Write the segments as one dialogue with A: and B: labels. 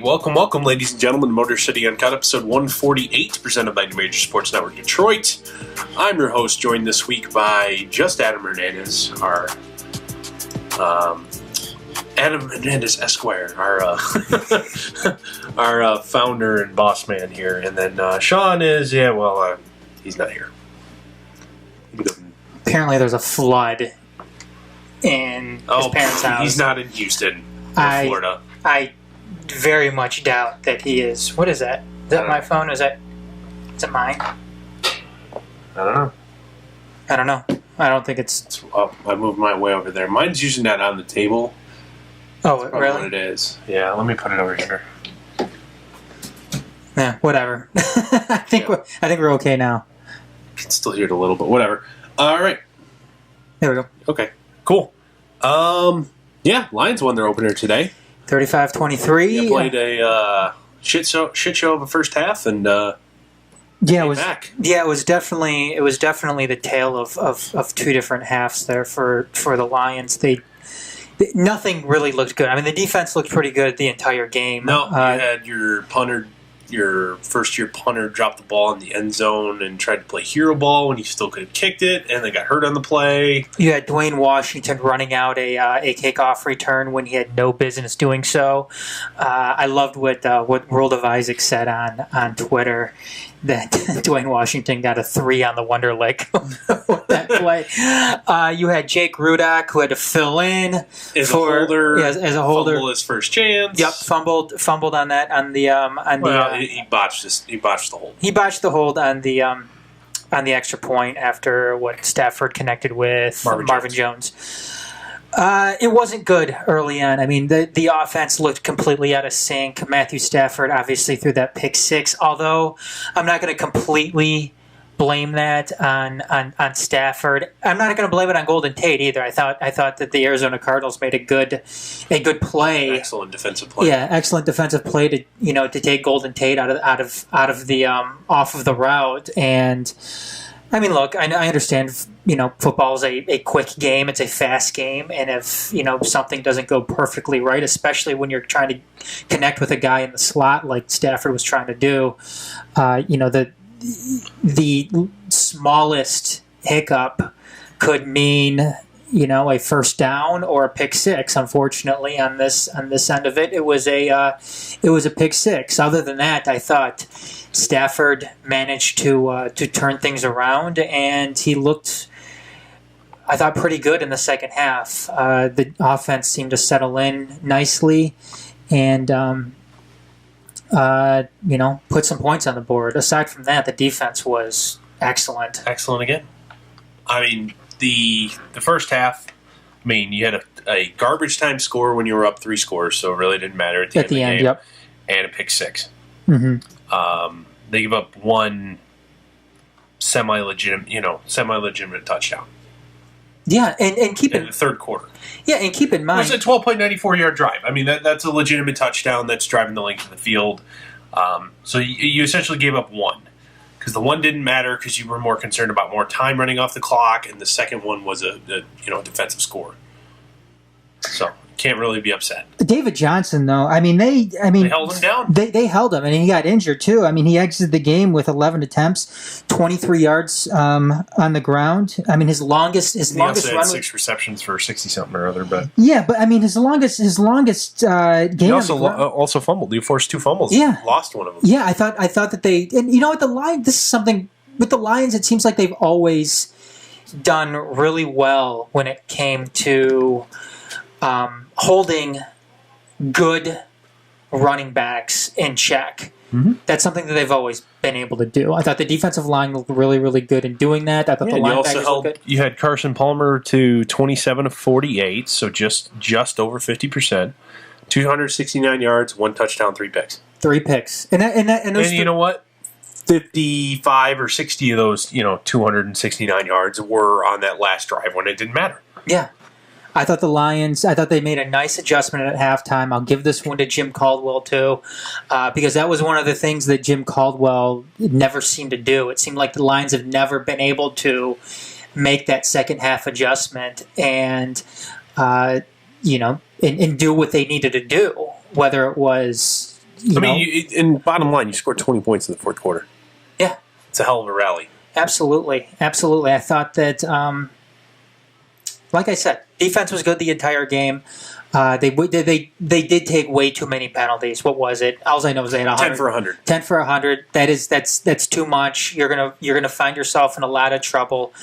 A: Welcome, ladies and gentlemen, to Motor City Uncut, episode 148, presented by New Major Sports Network Detroit. I'm your host, joined this week by just Adam Hernandez, our Adam Hernandez Esquire, our founder and boss man here, and then Shawn is he's not here.
B: Apparently, there's a flood in his parents' house.
A: He's not in Houston or Florida.
B: I very much doubt that he is. What is that? Is that my phone? Is it mine?
A: I don't know.
B: I don't think it's...
A: I moved my way over there. Mine's usually not on the table.
B: Oh, really?
A: What it is. Yeah, let me put it over here.
B: Yeah, whatever. I think we're okay now.
A: I can still hear it a little, but whatever. All right.
B: There we go.
A: Okay, cool. Lions won their opener today.
B: 35-23.
A: They played a shit show of a first half, and
B: it was definitely the tale of two different halves there for the Lions. Nothing really looked good. I mean, the defense looked pretty good the entire game.
A: No, you had your first-year punter dropped the ball in the end zone and tried to play hero ball when he still could have kicked it, and they got hurt on the play.
B: You had Dwayne Washington running out a kickoff return when he had no business doing so. I loved what World of Isaac said on Twitter, that Dwayne Washington got a 3 on the Wonderlic with that play. You had Jake Rudock, who had to fill in as a holder.
A: Fumble his first chance.
B: Yep, fumbled on that
A: he botched this. He botched the hold.
B: He botched the hold on the extra point after what Stafford connected with Marvin Jones. It wasn't good early on. I mean, the offense looked completely out of sync. Matthew Stafford obviously threw that pick 6, although I'm not going to completely blame that on Stafford. I'm not going to blame it on Golden Tate either. I thought that the Arizona Cardinals made a good play.
A: Excellent defensive play.
B: Yeah, excellent defensive play to take Golden Tate out of the off of the route. And I mean, look, I understand, football is a quick game. It's a fast game. And if, something doesn't go perfectly right, especially when you're trying to connect with a guy in the slot like Stafford was trying to do, the smallest hiccup could mean, a first down or a pick 6. Unfortunately, on this end of it, it was a pick 6. Other than that, I thought Stafford managed to turn things around, and he looked, I thought, pretty good in the second half. The offense seemed to settle in nicely, and put some points on the board. Aside from that, the defense was excellent.
A: Excellent again. I mean, the first half, you had a garbage time score when you were up 3 scores, so it really didn't matter at the end of the game.
B: Yep.
A: And a pick 6.
B: Mm-hmm.
A: They give up one semi-legitimate touchdown.
B: Yeah, and keep
A: in the third quarter.
B: Yeah, and keep in mind,
A: it was a 12.94-yard drive. I mean, that's a legitimate touchdown that's driving the length of the field. So you essentially gave up one, because the one didn't matter because you were more concerned about more time running off the clock, and the second one was a defensive score. So can't really be upset.
B: David Johnson, though, they
A: held him down.
B: They held him, and he got injured too. I mean, he exited the game with 11 attempts, 23 yards on the ground. I mean, his longest
A: also
B: run
A: had 6 receptions for 60-something or other. But
B: yeah, but I mean, his longest game.
A: He also fumbled. He forced 2 fumbles.
B: Yeah,
A: lost one of them.
B: Yeah, I thought that they, and what, the Lions. This is something with the Lions. It seems like they've always done really well when it came to holding good running backs in check.
A: Mm-hmm.
B: That's something that they've always been able to do. I thought the defensive line looked really, really good in doing that. I thought the linebackers looked good.
A: You had Carson Palmer to 27 of 48, so just over 50%. 269 yards, 1 touchdown, 3 picks.
B: 3 picks. And
A: you know what? 55 or 60 of those, 269 yards were on that last drive when it didn't matter.
B: Yeah. I thought the Lions, they made a nice adjustment at halftime. I'll give this one to Jim Caldwell, too, because that was one of the things that Jim Caldwell never seemed to do. It seemed like the Lions have never been able to make that second half adjustment and, and do what they needed to do, whether it was,
A: in bottom line, you scored 20 points in the fourth quarter.
B: Yeah.
A: It's a hell of a rally.
B: Absolutely. I thought that, like I said, defense was good the entire game. They did take way too many penalties. What was it? All I know is they had 100.
A: 10 for 100.
B: 10 for 100. That's too much. You're gonna find yourself in a lot of trouble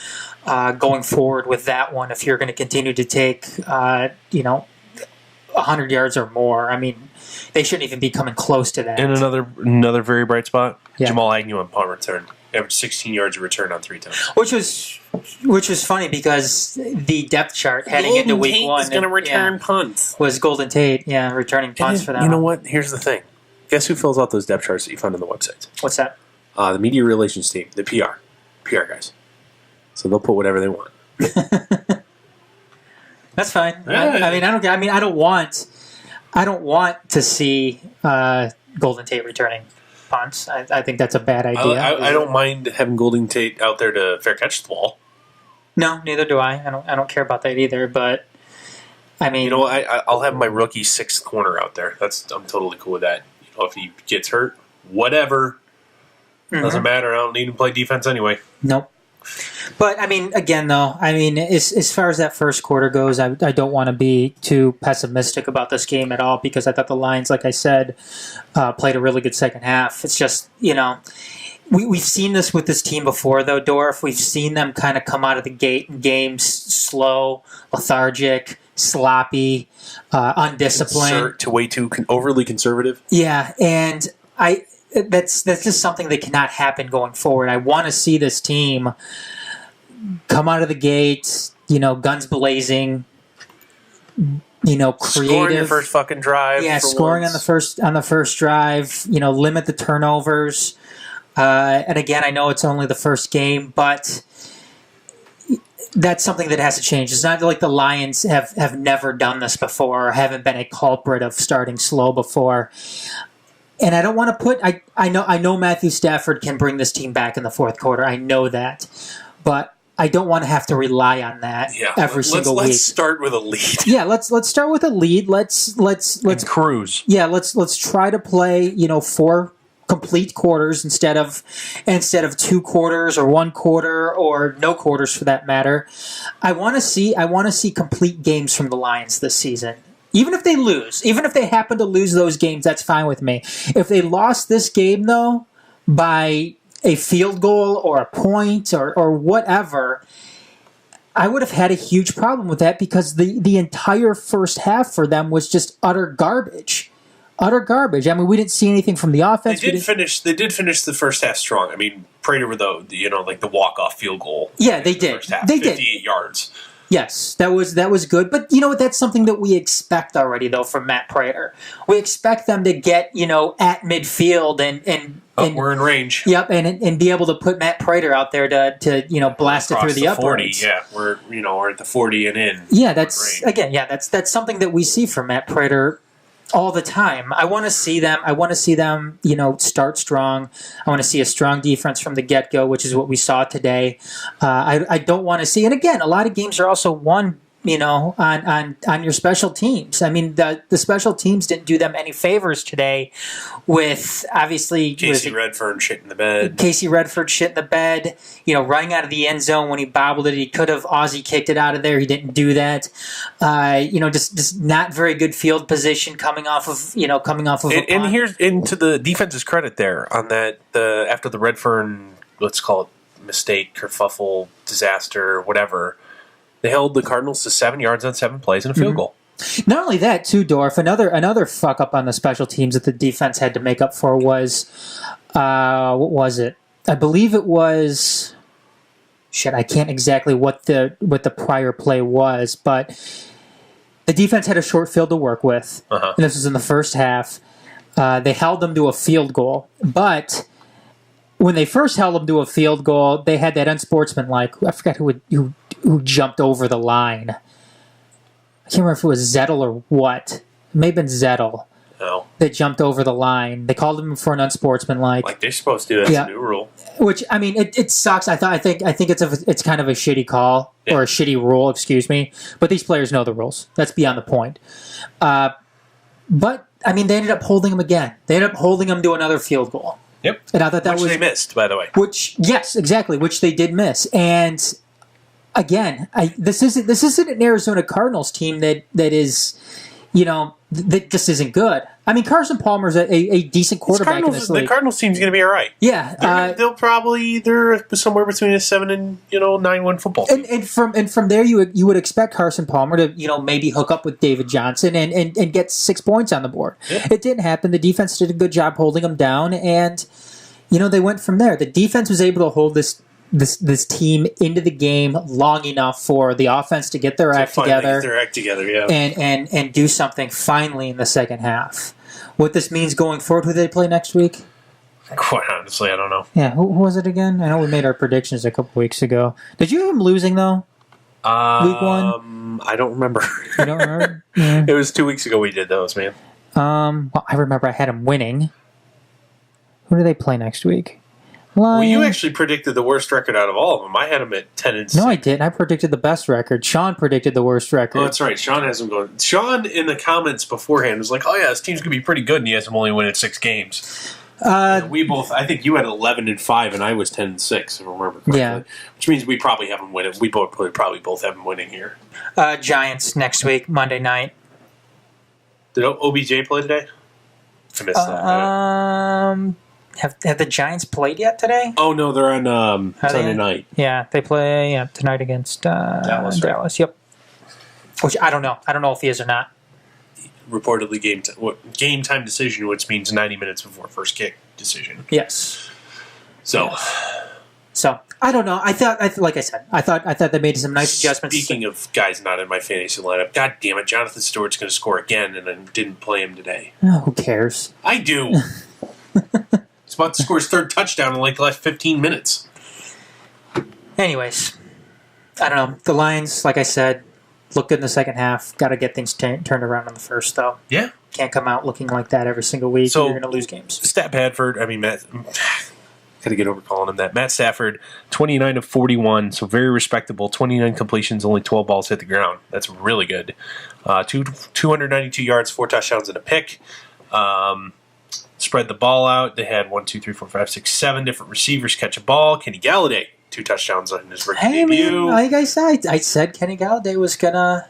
B: going forward with that one if you're going to continue to take 100 yards or more. I mean, they shouldn't even be coming close to that.
A: And another very bright spot,
B: yeah.
A: Jamal Agnew on punt return. Averaged 16 yards of return on 3 times.
B: Which was funny because the depth chart heading into week 1
A: is going to return punts.
B: Was Golden Tate, returning punts for that.
A: You know what? Here's the thing. Guess who fills out those depth charts that you find on the websites?
B: What's that?
A: The media relations team, the PR guys. So they'll put whatever they want.
B: That's fine.
A: Yeah.
B: I don't want to see Golden Tate returning punts. I think that's a bad idea.
A: I don't mind having Golden Tate out there to fair catch the ball.
B: No, neither do I. I don't care about that either. But I mean,
A: I'll have my rookie sixth corner out there. I'm totally cool with that. If he gets hurt, whatever. Mm-hmm. Doesn't matter. I don't need him to play defense anyway.
B: Nope. But, again, though, as far as that first quarter goes, I don't want to be too pessimistic about this game at all because I thought the Lions, like I said, played a really good second half. It's just, we've seen this with this team before, though, Dorf. We've seen them kind of come out of the gate in games slow, lethargic, sloppy, undisciplined.
A: Way too overly conservative.
B: Yeah, and that's just something that cannot happen going forward. I want to see this team come out of the gate, guns blazing, creative.
A: Scoring your first fucking drive.
B: Yeah, scoring on the first drive. Limit the turnovers. And again, I know it's only the first game, but that's something that has to change. It's not like the Lions have never done this before or haven't been a culprit of starting slow before. And I don't want to put. I know Matthew Stafford can bring this team back in the fourth quarter. I know that, but I don't want to have to rely on that every single week.
A: Let's start with a lead.
B: Yeah, let's start with a lead. Let's
A: and cruise.
B: Yeah, let's try to play 4 complete quarters instead of 2 quarters or 1 quarter or no quarters for that matter. I want to see complete games from the Lions this season. Even if they lose, even if they happen to lose those games, that's fine with me. If they lost this game, though, by a field goal or a point or whatever, I would have had a huge problem with that because the entire first half for them was just utter garbage. Utter garbage. We didn't see anything from the offense.
A: They did finish the first half strong. Prater with the walk-off field goal.
B: Yeah, they did.
A: First half,
B: they
A: 58
B: did.
A: yards.
B: Yes, that was good. But you know what? That's something that we expect already, though, from Matt Prater. We expect them to get, at midfield and
A: we're in range.
B: Yep, and be able to put Matt Prater out there to blast it through the uprights.
A: 40, yeah. We're at the 40 and in.
B: Yeah, that's something that we see from Matt Prater all the time. I want to see them, start strong. I want to see a strong defense from the get-go, which is what we saw today. I don't want to see, and again, a lot of games are also won, on your special teams. The special teams didn't do them any favors today with, obviously...
A: Casey Redford shit in the bed.
B: Running out of the end zone when he bobbled it. He could have Aussie kicked it out of there. He didn't do that. Just not very good field position coming off of
A: and here's into the defense's credit there on that, after the Redford, let's call it mistake, kerfuffle, disaster, whatever, they held the Cardinals to 7 yards on 7 plays and a field goal.
B: Not only that, too, Dorf, another fuck up on the special teams that the defense had to make up for was, what was it? I believe it was, I can't exactly what the prior play was, but the defense had a short field to work with.
A: Uh-huh.
B: And this was in the first half. They held them to a field goal, but when they first held them to a field goal, they had that unsportsmanlike. I forgot who jumped over the line. I can't remember if it was Zettel or what. It may have been Zettel.
A: No.
B: That jumped over the line. They called him for an unsportsmanlike.
A: Like they're supposed to. That's a new rule.
B: Which it sucks. I think it's kind of a shitty call or a shitty rule. Excuse me. But these players know the rules. That's beyond the point. But I mean, they ended up holding him again. They ended up holding him to another field goal.
A: Yep.
B: And I thought that
A: which they missed, by the way.
B: Yes, exactly, which they did miss. And again, this isn't an Arizona Cardinals team that is, that just isn't good. I mean, Carson Palmer's a decent quarterback in this league.
A: The Cardinals team's going to be all right.
B: Yeah,
A: they're somewhere between a 7 and 9-1 football team.
B: And from there, you would expect Carson Palmer to maybe hook up with David Johnson and get 6 points on the board. Yeah. It didn't happen. The defense did a good job holding them down, and they went from there. The defense was able to hold this team into the game long enough for the offense to get their act together.
A: Yeah.
B: And do something finally in the second half. What this means going forward, who they play next week?
A: Quite honestly, I don't know.
B: Yeah, who was it again? I know we made our predictions a couple weeks ago. Did you have them losing, though? Week 1?
A: I don't remember.
B: You don't remember? Yeah.
A: It was 2 weeks ago we did those, man.
B: Well, I remember I had them winning. Who do they play next week?
A: Well, you actually predicted the worst record out of all of them. I had them at 10-6.
B: No, I didn't. I predicted the best record. Sean predicted the worst record.
A: Oh, that's right. Sean has them going. Sean, in the comments beforehand, was like, "Oh yeah, this team's gonna be pretty good," and he has them only winning 6 games. We both. I think you had 11-5, and I was 10-6, if I remember correctly. Yeah. Which means we probably have them winning. We probably both have them winning here.
B: Giants next week, Monday night.
A: Did OBJ play today? I missed that.
B: Have the Giants played yet today?
A: Oh, no, they're on Sunday night.
B: Yeah, they play tonight against Dallas. Right? Yep. Which I don't know. I don't know if he is or not.
A: Reportedly game time decision, which means 90 minutes before first kick decision.
B: Yes.
A: So
B: I don't know. I thought, like I said, I thought they made some nice adjustments.
A: Speaking of guys not in my fantasy lineup, God damn it, Jonathan Stewart's going to score again, and I didn't play him today.
B: Oh, who cares?
A: I do. He's about to score his 3rd touchdown in the last 15 minutes.
B: Anyways, I don't know. The Lions, like I said, looked good in the second half. Got to get things turned around in the first, though.
A: Yeah.
B: Can't come out looking like that every single week. So, you're going to lose games.
A: Matt, got to get over calling him that. Matt Stafford, 29 of 41, so very respectable. 29 completions, only 12 balls hit the ground. That's really good. 292 yards, 4 touchdowns, and a pick. Spread the ball out. They had 7 different receivers catch a ball. Kenny Galladay, 2 touchdowns on his rookie debut.
B: Man, like I said Kenny Galladay was gonna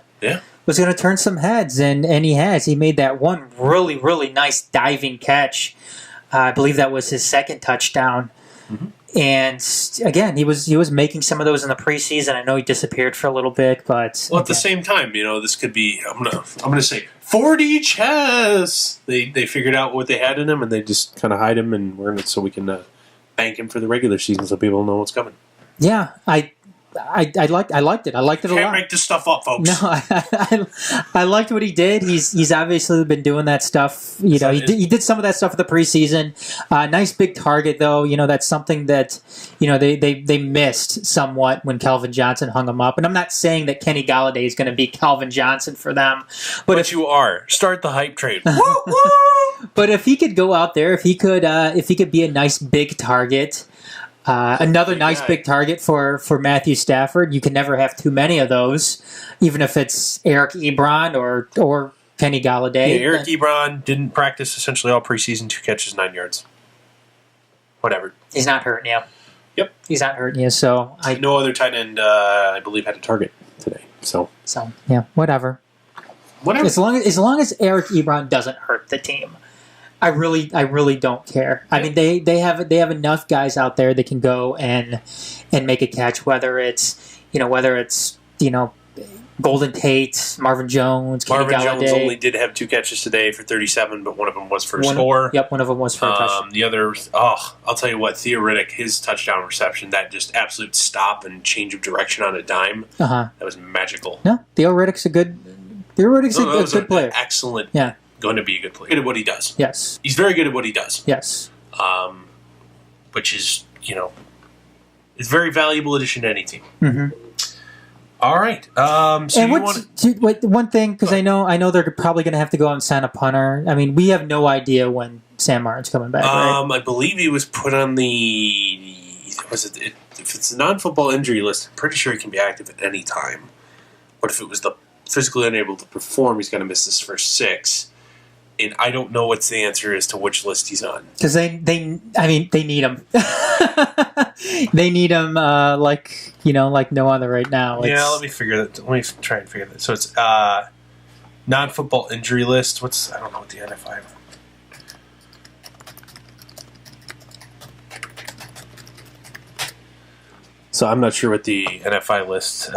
B: turn some heads, and he has. He made that one really, really nice diving catch. I believe that was his 2nd touchdown. Mm-hmm. And again, he was making some of those in the preseason. I know he disappeared for a little bit, but
A: at the same time, this could be. I'm gonna say 4D chess. They figured out what they had in him, and they just kind of hide him, and we're in it so we can bank him for the regular season, so people know what's coming.
B: Yeah, I liked it. I liked it a lot.
A: Can't make this stuff up, folks.
B: No, I liked what he did. He's obviously been doing that stuff. He did some of that stuff in the preseason. Nice big target, though. That's something that they missed somewhat when Calvin Johnson hung him up. And I'm not saying that Kenny Galladay is going to be Calvin Johnson for them, but if
A: you are, start the hype train. Woo,
B: woo! But if he could go out there, if he could be a nice big target. Another nice big target for Matthew Stafford. You can never have too many of those, even if it's Eric Ebron or Kenny Galladay.
A: Yeah, Eric Ebron didn't practice essentially all preseason, 2 catches, 9 yards. Whatever.
B: He's not hurting you.
A: Yep.
B: He's not hurting you, so...
A: No other tight end, I believe, had a target today. So
B: yeah, whatever. As long as Eric Ebron doesn't hurt the team. I really don't care. I mean, they have enough guys out there that can go and make a catch. Whether it's Golden Tate, Marvin Jones, Kenny Galladay.
A: Jones only did have 2 catches today for 37, but one of them was for a score.
B: Yep, one of them was for a touchdown.
A: The other, I'll tell you what, Theo Riddick, his touchdown reception, that just absolute stop and change of direction on a dime. That was magical.
B: No, Theo Riddick's a good player.
A: Excellent.
B: Yeah.
A: Going to be a good player. Good at what he does.
B: Yes.
A: He's very good at what he does.
B: Yes.
A: Which is, it's a very valuable addition to any team.
B: Mm-hmm.
A: All right.
B: One thing, because I know they're probably going to have to go out and sign a punter. I mean, we have no idea when Sam Martin's coming back, right?
A: I believe he was put on if it's a non-football injury list, I'm pretty sure he can be active at any time. But if it was the physically unable to perform, he's going to miss his first 6. and I don't know what's the answer as to which list he's on.
B: Because they need him. They need him like no other right now.
A: Let me try and figure that. So it's non-football injury list. I don't know what the NFI. So I'm not sure what the NFI list.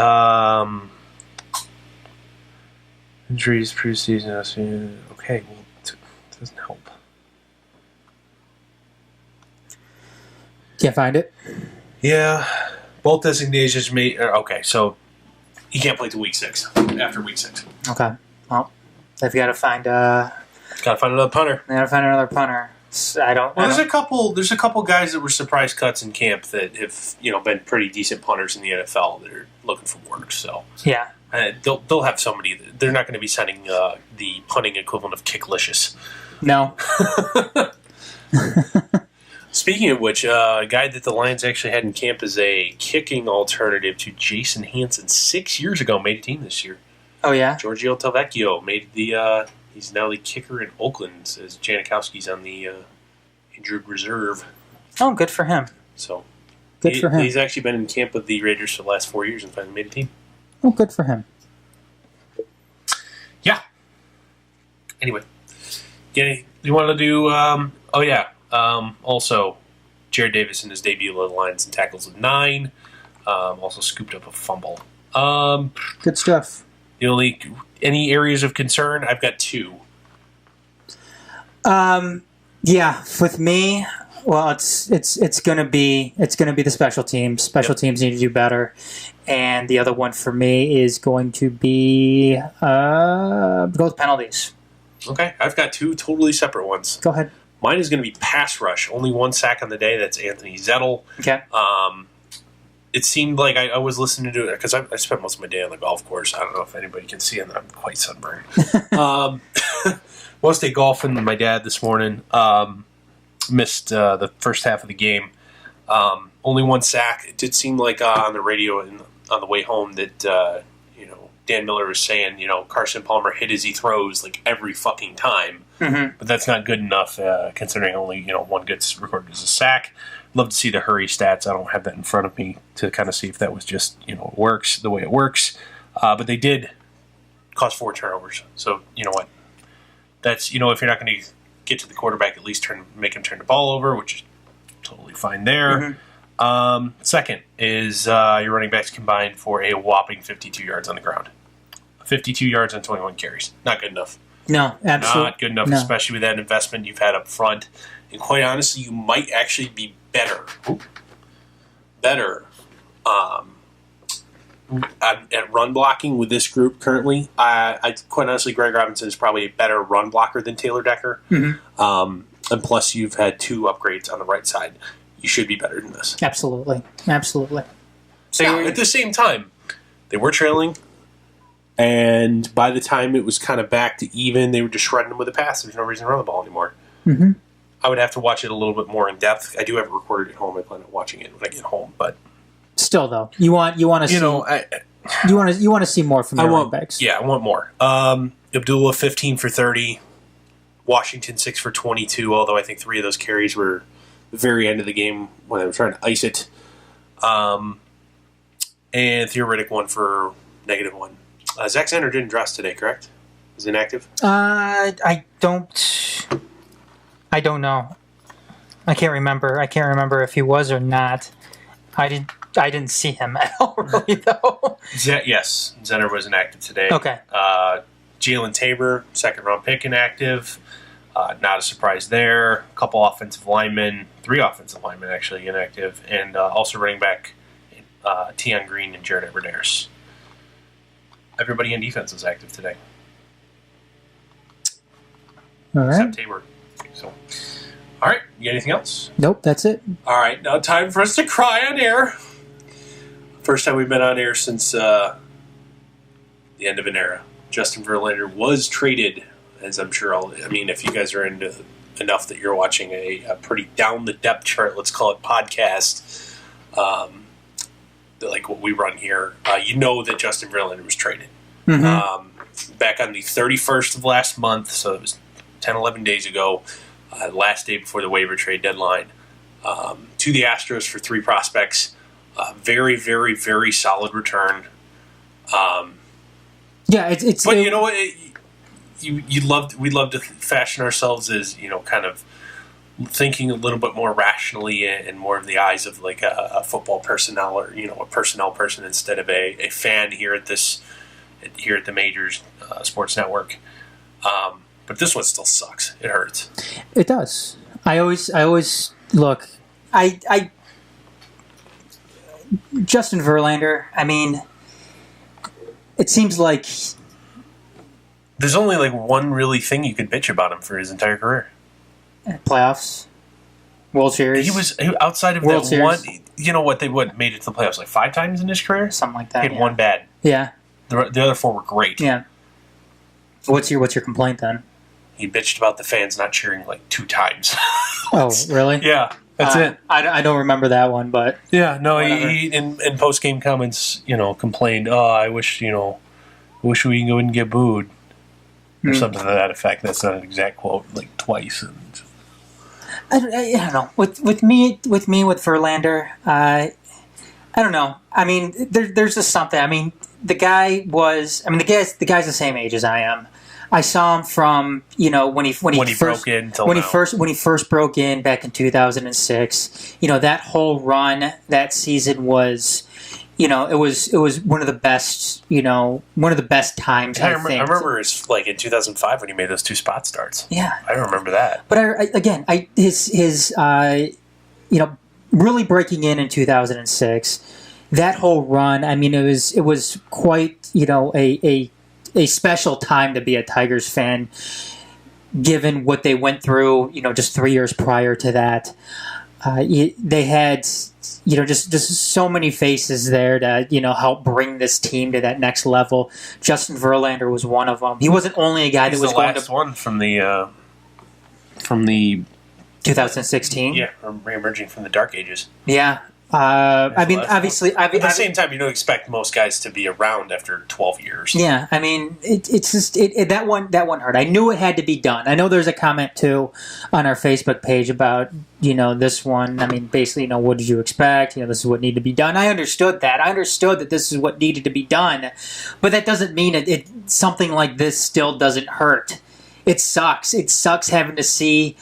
A: Injuries preseason. Okay, well, it doesn't help.
B: Can't find it.
A: Yeah, both designations made. Okay, so he can't play till week 6. After week 6.
B: Okay. Well, they've got to find.
A: Got to find another punter.
B: They got to find another punter.
A: There's a couple guys that were surprise cuts in camp that have been pretty decent punters in the NFL that are looking for work. So
B: yeah,
A: they'll have somebody. They're not going to be sending the punting equivalent of Kicklicious.
B: No.
A: Speaking of which, a guy that the Lions actually had in camp as a kicking alternative to Jason Hansen 6 years ago made a team this year.
B: Oh yeah,
A: Giorgio Telvecchio made the. He's now the kicker in Oakland as Janikowski's on the injured reserve.
B: Oh, good for him.
A: So
B: good for him.
A: He's actually been in camp with the Raiders for the last 4 years and finally made a team.
B: Oh, good for him.
A: Yeah. Anyway, you want to do? Also, Jared Davis in his debut led the Lions and tackles with 9. Also scooped up a fumble.
B: Good stuff.
A: Any areas of concern? I've got 2.
B: Yeah, with me, well, it's gonna be the special teams. Special teams need to do better, and the other one for me is going to be go with penalties.
A: Okay, I've got 2 totally separate ones.
B: Go ahead.
A: Mine is going to be pass rush. Only 1 sack on the day. That's Anthony Zettel.
B: Okay.
A: It seemed like I was listening to it because I spent most of my day on the golf course. I don't know if anybody can see it. I'm quite sunburned. Was day golfing with my dad this morning. Missed the first half of the game. Only 1 sack. It did seem like on the radio on the way home that Dan Miller was saying Carson Palmer hit as he throws like every fucking time.
B: Mm-hmm.
A: But that's not good enough considering only 1 gets recorded as a sack. Love to see the hurry stats. I don't have that in front of me to kind of see if that was just works the way it works. But they did cause 4 turnovers. So you know what? That's if you're not going to get to the quarterback, at least make him turn the ball over, which is totally fine there. Mm-hmm. Second is your running backs combined for a whopping 52 yards on the ground. 52 yards on 21 carries. Not good enough.
B: No, absolutely
A: not good enough,
B: no.
A: Especially with that investment you've had up front. And quite honestly, you might actually be better at run blocking with this group currently. I quite honestly, Greg Robinson is probably a better run blocker than Taylor Decker.
B: Mm-hmm.
A: And plus, you've had 2 upgrades on the right side. You should be better than this.
B: Absolutely.
A: So now, at the same time, they were trailing, and by the time it was kind of back to even, they were just shredding them with a pass. There's no reason to run the ball anymore.
B: Mm-hmm.
A: I would have to watch it a little bit more in depth. I do have it recorded at home. I plan on watching it when I get home, but
B: still, though, you want to see you want to see more from your running backs.
A: Yeah, I want more. Abdullah 15 for 30, Washington 6 for 22. Although I think 3 of those carries were the very end of the game when they were trying to ice it. And Theoretic 1 for -1. Zach Zenner didn't dress today, correct? Is inactive?
B: I don't know. I can't remember if he was or not. I didn't see him at all, really, though.
A: Yes, Zenner was inactive today.
B: Okay.
A: Jalen Tabor, 2nd-round pick, inactive. Not a surprise there. A couple offensive linemen, 3 offensive linemen actually inactive, and also running back Tion Green and Jared Everdaris. Everybody in defense was active today.
B: All right.
A: Except Tabor. So, all right. You got anything else?
B: Nope, that's it.
A: All right. Now time for us to cry on air. First time we've been on air since the end of an era. Justin Verlander was traded, as I'm sure if you guys are into enough that you're watching a pretty down the depth chart, let's call it podcast, like what we run here, you know that Justin Verlander was traded.
B: Mm-hmm.
A: Back on the 31st of last month, so it was 10, 11 days ago, last day before the waiver trade deadline, to the Astros for 3 prospects. Very, very, very solid return. But you know what? We'd love to fashion ourselves as, kind of thinking a little bit more rationally and more of the eyes of like a football personnel or a personnel person instead of a fan here at the Majors Sports Network. But this one still sucks. It hurts.
B: It does. I always look. I Justin Verlander. I mean, it seems like
A: there's only like one really thing you could bitch about him for his entire career.
B: Playoffs, World Series.
A: He was outside of
B: World
A: that
B: Series.
A: one. You know what? They made it to the playoffs like 5 times in his career,
B: something like that.
A: He had one bad.
B: Yeah.
A: The other 4 were great.
B: Yeah. What's your complaint then?
A: He bitched about the fans not cheering like 2 times.
B: Oh, really?
A: Yeah, that's it.
B: I don't remember that one, but
A: yeah, no. He in post game comments, complained. Oh, I wish we wouldn't get booed or something to that effect. That's not an exact quote, like twice.
B: I don't know. With me with Verlander, I don't know. I mean, there's just something. I mean, the guy's the same age as I am. I saw him from when he first broke in back in 2006. That whole run that season was, it was one of the best times. I think.
A: I remember it's like in 2005 when he made those 2 spot starts.
B: Yeah,
A: I remember that.
B: But his really breaking in 2006. That whole run. I mean, it was quite a special time to be a Tigers fan, given what they went through, just 3 years prior to that. They had, just so many faces there to, help bring this team to that next level. Justin Verlander was one of them. He wasn't only a guy that was
A: the
B: going
A: last
B: to
A: one from the
B: 2016.
A: Yeah, re-emerging from the dark ages.
B: Yeah. Obviously,
A: at the same time, you don't expect most guys to be around after 12 years.
B: Yeah, I mean, it's just that one hurt. I knew it had to be done. I know there's a comment too on our Facebook page about this one. I mean, basically, what did you expect? This is what needed to be done. I understood that. I understood that this is what needed to be done, but that doesn't mean it something like this still doesn't hurt. It sucks. It sucks having to see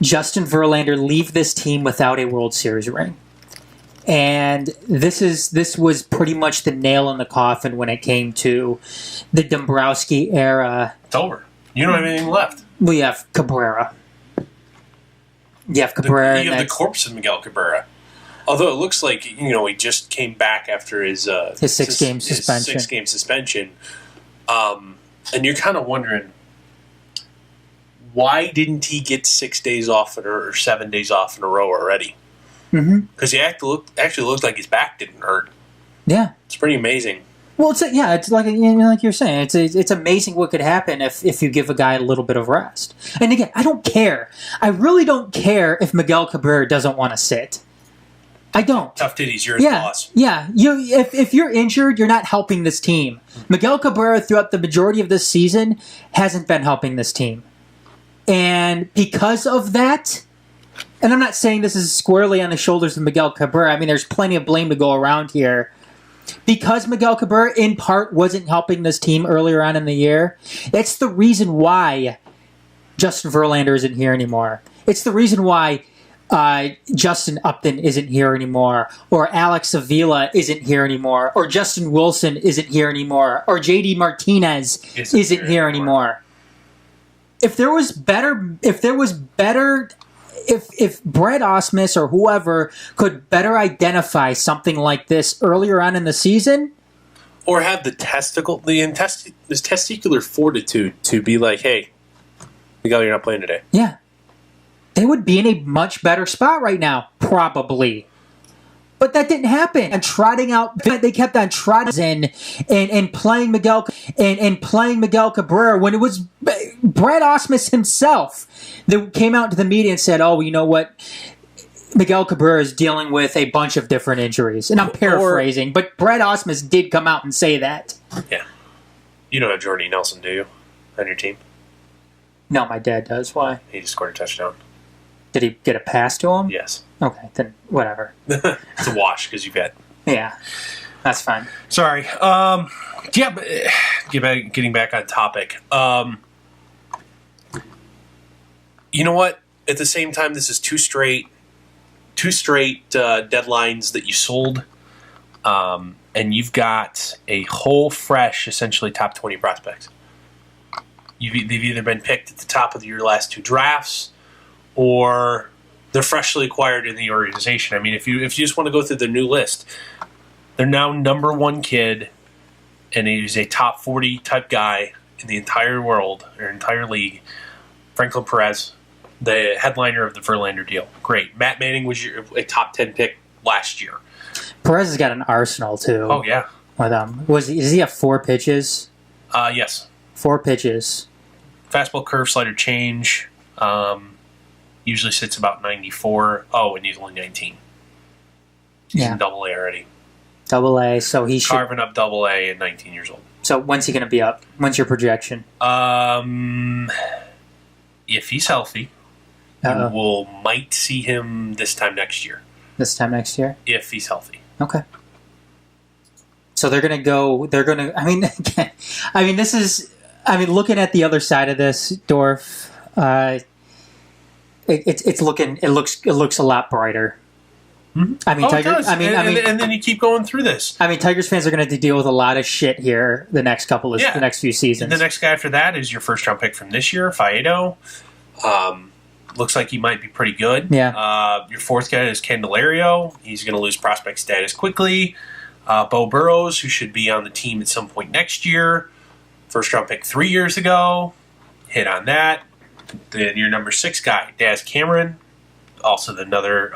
B: Justin Verlander leave this team without a World Series ring. And this was pretty much the nail in the coffin when it came to the Dombrowski era.
A: It's over. You don't have anything left.
B: We have Cabrera. You have
A: the corpse of Miguel Cabrera. Although it looks like he just came back after his
B: 6-game suspension.
A: 6-game suspension, and you're kind of wondering why didn't he get 6 days off or 7 days off in a row already? Because he actually looked like his back didn't hurt.
B: Yeah,
A: it's pretty amazing.
B: Well, it's like like you're saying, it's amazing what could happen if you give a guy a little bit of rest. And again, I don't care. I really don't care if Miguel Cabrera doesn't want to sit. I don't.
A: Tough titties, you're his boss.
B: Yeah, if you're injured, you're not helping this team. Miguel Cabrera throughout the majority of this season hasn't been helping this team, and because of that. And I'm not saying this is squarely on the shoulders of Miguel Cabrera. I mean, there's plenty of blame to go around here. Because Miguel Cabrera, in part, wasn't helping this team earlier on in the year, it's the reason why Justin Verlander isn't here anymore. It's the reason why Justin Upton isn't here anymore, or Alex Avila isn't here anymmore, or Justin Wilson isn't here anymore, or JD Martinez isn't here anymore. If Brett Ausmus or whoever could better identify something like this earlier on in the season,
A: or have the testicular fortitude to be like, "Hey, Miguel, you're not playing today."
B: Yeah, they would be in a much better spot right now, probably. But that didn't happen. And they kept on trotting and playing Miguel Cabrera when it was Brett Ausmus himself that came out to the media and said, "Oh, you know what? Miguel Cabrera is dealing with a bunch of different injuries." And I'm paraphrasing, but Brett Ausmus did come out and say that.
A: Yeah, you don't have Jordy Nelson, do you, on your team?
B: No, my dad does. Why?
A: He just scored a touchdown.
B: Did he get a pass to him?
A: Yes.
B: Okay, then whatever.
A: It's a wash because you bet.
B: Yeah, that's fine.
A: Sorry. Yeah, but getting back on topic. You know what? At the same time, this is two straight deadlines that you sold, and you've got a whole fresh, essentially top 20 prospects. They've either been picked at the top of your last two drafts, or they're freshly acquired in the organization. I mean, if you just want to go through the new list, they're now number one kid, and he's a top 40 type guy in the entire world or entire league. Franklin Perez, the headliner of the Verlander deal. Great. Matt Manning was a top 10 pick last year.
B: Perez has got an arsenal too.
A: Oh yeah.
B: Does he have 4 pitches?
A: Yes.
B: 4 pitches.
A: Fastball, curve, slider, change. Usually sits about 94. Oh, and he's only 19. He's in Double A already.
B: Double A, so he should...
A: Carving up Double A at 19 years old.
B: So when's he going to be up? When's your projection?
A: If he's healthy, we'll might see him this time next year.
B: This time next year?
A: If he's healthy.
B: Okay. So they're going to go... They're going to... this is... looking at the other side of this, Dorf... It looks a lot brighter.
A: Mm-hmm.
B: Tigers.
A: And then you keep going through this.
B: Tigers fans are going to have to deal with a lot of shit here the next few seasons.
A: And the next guy after that is your first round pick from this year, Faedo. Looks like he might be pretty good.
B: Yeah.
A: Your fourth guy is Candelario. He's going to lose prospect status quickly. Bo Burrows, who should be on the team at some point next year. First round pick 3 years ago. Hit on that. Then your number 6 guy, Daz Cameron, also another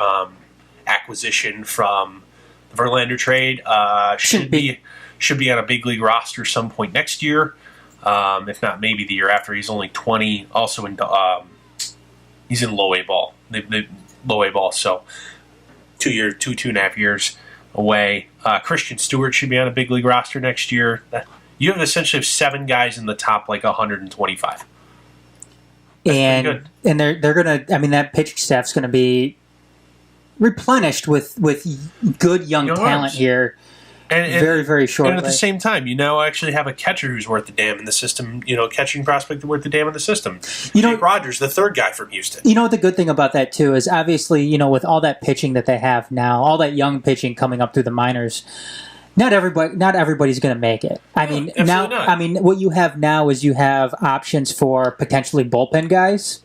A: acquisition from the Verlander trade. Should be on a big league roster some point next year, if not maybe the year after. He's only 20. Also he's in low A ball. Low A ball. So 2.5 years away. Christian Stewart should be on a big league roster next year. You have essentially 7 guys in the top 125.
B: And they're gonna. That pitching staff's gonna be replenished with good young talent arms here, and very, very shortly.
A: And at the same time, you now actually have a catcher who's worth the damn in the system. Catching prospect worth the damn in the system. Jake Rogers, the third guy from Houston.
B: The good thing about that too is obviously with all that pitching that they have now, all that young pitching coming up through the minors. Not everybody's going to make it. What you have now is you have options for potentially bullpen guys,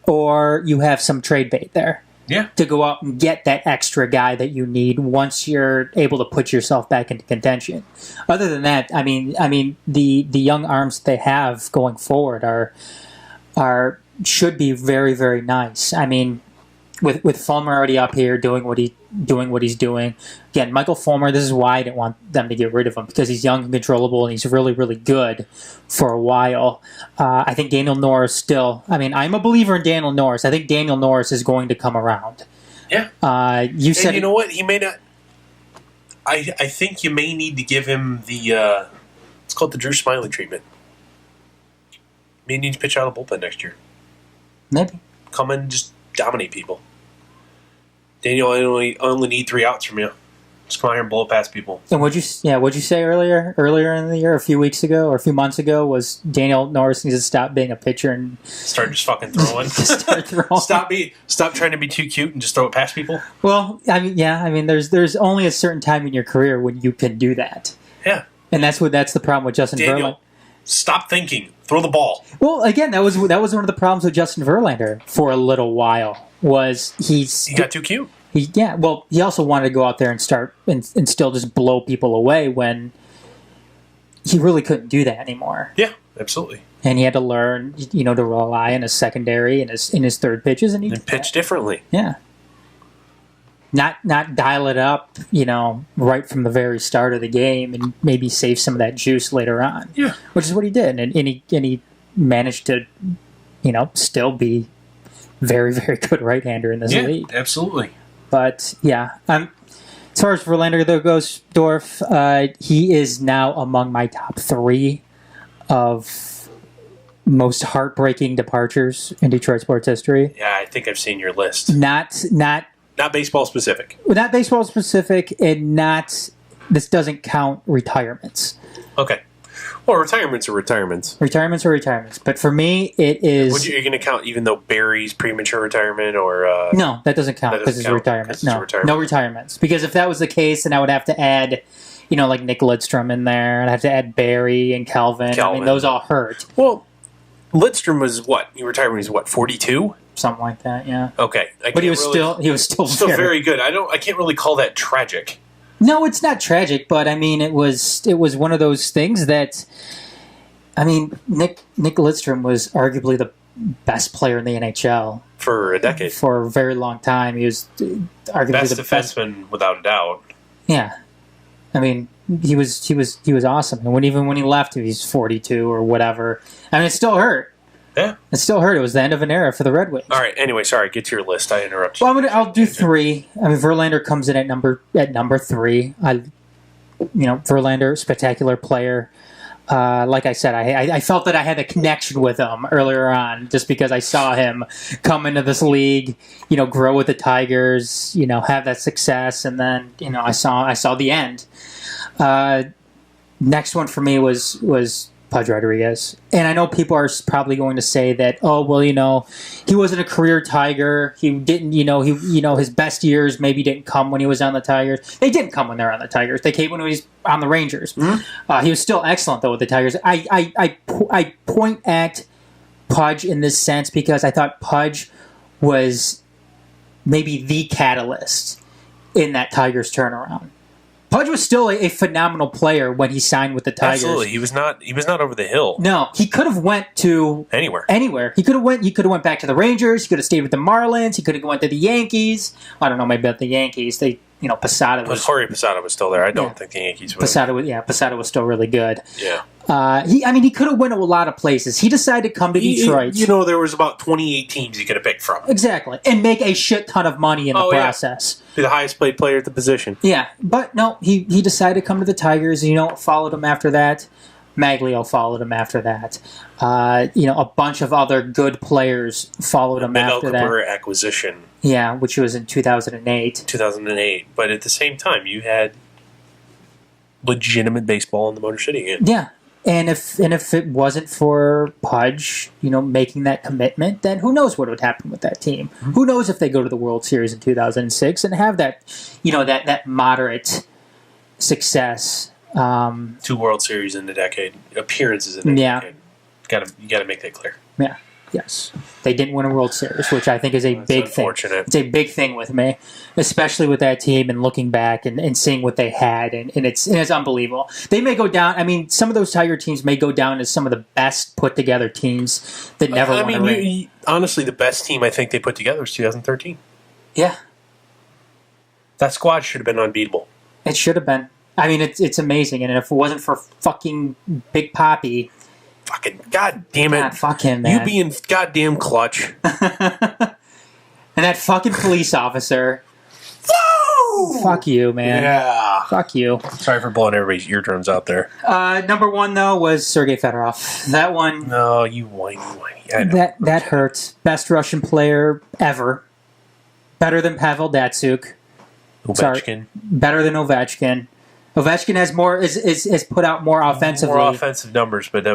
B: or you have some trade bait there.
A: Yeah.
B: To go out and get that extra guy that you need once you're able to put yourself back into contention. Other than that, the young arms that they have going forward should be very, very nice. With Fulmer already up here doing what he's doing. Again, Michael Fulmer, this is why I didn't want them to get rid of him, because he's young and controllable and he's really, really good for a while. I think Daniel Norris still... I'm a believer in Daniel Norris. I think Daniel Norris is going to come around.
A: Yeah.
B: You said...
A: And you know what? He may not... I think you may need to give him the... it's called the Drew Smiley treatment. May need to pitch out of the bullpen next year.
B: Maybe.
A: Come in and just dominate people. Daniel, I only need 3 outs from you. Just come out here and blow past people.
B: And what'd you say earlier in the year, a few weeks ago or a few months ago, was Daniel Norris needs to stop being a pitcher and
A: start just fucking throwing. Stop trying to be too cute and just throw it past people.
B: Well, there's only a certain time in your career when you can do that.
A: Yeah.
B: And that's the problem with Justin Verlander.
A: Stop thinking. Throw the ball.
B: Well, again, that was one of the problems with Justin Verlander for a little while. He
A: got too cute.
B: He also wanted to go out there and start and still just blow people away when he really couldn't do that anymore.
A: Yeah, absolutely.
B: And he had to learn, to rely on his secondary and his third pitches, and
A: pitch differently.
B: Yeah. Not dial it up, right from the very start of the game, and maybe save some of that juice later on.
A: Yeah,
B: which is what he did, and he managed to, still be very, very good right-hander in this league.
A: Absolutely.
B: But yeah, as far as Verlander goes, Dorf, he is now among my top 3 of most heartbreaking departures in Detroit sports history.
A: Yeah, I think I've seen your list.
B: Not
A: baseball specific.
B: Not baseball specific, and not. This doesn't count retirements.
A: Okay. Well, retirements are retirements.
B: Retirements are retirements. But for me, it is...
A: You're going to count even though Barry's premature retirement or...
B: No, that doesn't count because it's a retirement. No retirements. Because if that was the case, then I would have to add, like Nick Lidstrom in there. I'd have to add Barry and Calvin. I mean, those all hurt.
A: Well, Lidstrom was what? He retired when he was 42?
B: Something like that, yeah.
A: Okay.
B: But he was still
A: very good. I can't really call that tragic.
B: No, it's not tragic, but I mean, it was one of those things that, I mean, Nick Lidstrom was arguably the best player in the NHL
A: for a decade,
B: for a very long time. He was arguably
A: best
B: the
A: defenseman without a doubt.
B: Yeah, I mean, he was awesome, and when he left, he was 42 or whatever. I mean, it still hurt.
A: Yeah,
B: it still hurt. It was the end of an era for the Red Wings.
A: All right. Anyway, sorry. Get to your list. I interrupted.
B: Well, I'll do three. I mean, Verlander comes in at number three. Verlander, spectacular player. Like I said, I felt that I had a connection with him earlier on, just because I saw him come into this league, grow with the Tigers, have that success, and then I saw the end. Next one for me was Pudge Rodriguez. And I know people are probably going to say that, oh, well, he wasn't a career Tiger. He didn't, his best years maybe didn't come when he was on the Tigers. They didn't come when they were on the Tigers. They came when he was on the Rangers. Mm-hmm. He was still excellent, though, with the Tigers. I point at Pudge in this sense because I thought Pudge was maybe the catalyst in that Tigers turnaround. Pudge was still a phenomenal player when he signed with the Tigers.
A: Absolutely, he was not over the hill.
B: No, he could have went to anywhere. He could have went back to the Rangers. He could have stayed with the Marlins. He could have went to the Yankees. I don't know, maybe at the Yankees. Posada was...
A: Jorge Posada was still there. I don't think the Yankees would.
B: Posada was still really good.
A: Yeah.
B: He could have went to a lot of places. He decided to come to Detroit.
A: There was about 28 teams he could have picked from.
B: Exactly. And make a shit ton of money in the process.
A: Be the highest paid player at the position.
B: Yeah. But no, he decided to come to the Tigers. And followed him after that. Maglio followed him after that. A bunch of other good players followed him after that.
A: Cabrera acquisition.
B: Yeah, which was in 2008.
A: 2008. But at the same time, you had legitimate baseball in the Motor City again.
B: Yeah. And if it wasn't for Pudge, making that commitment, then who knows what would happen with that team? Mm-hmm. Who knows if they go to the World Series in 2006 and have that, that moderate success.
A: 2 World Series in the decade, appearances in the decade. You got to make that clear.
B: Yeah. Yes. They didn't win a World Series, which I think is a big thing. It's a big thing with me, especially with that team and looking back and seeing what they had, and it's unbelievable. They may go down. I mean, some of those Tiger teams may go down as some of the best put together teams that never won a ring.
A: Honestly, the best team I think they put together was 2013.
B: Yeah. That
A: squad should have been unbeatable.
B: It should have been. I mean, it's amazing, and if it wasn't for fucking Big Papi...
A: Fucking goddamn it!
B: God, fuck him, man.
A: You being goddamn clutch.
B: And that fucking police officer.
A: Woo!
B: Fuck you, man.
A: Yeah.
B: Fuck you.
A: Sorry for blowing everybody's eardrums out there.
B: Number one, though, was Sergei Fedorov. That one...
A: No, you whiny.
B: That hurts. Best Russian player ever. Better than Pavel Datsyuk.
A: Ovechkin.
B: Sorry, better than Ovechkin. Ovechkin has more is put out more offensively.
A: More offensive numbers, but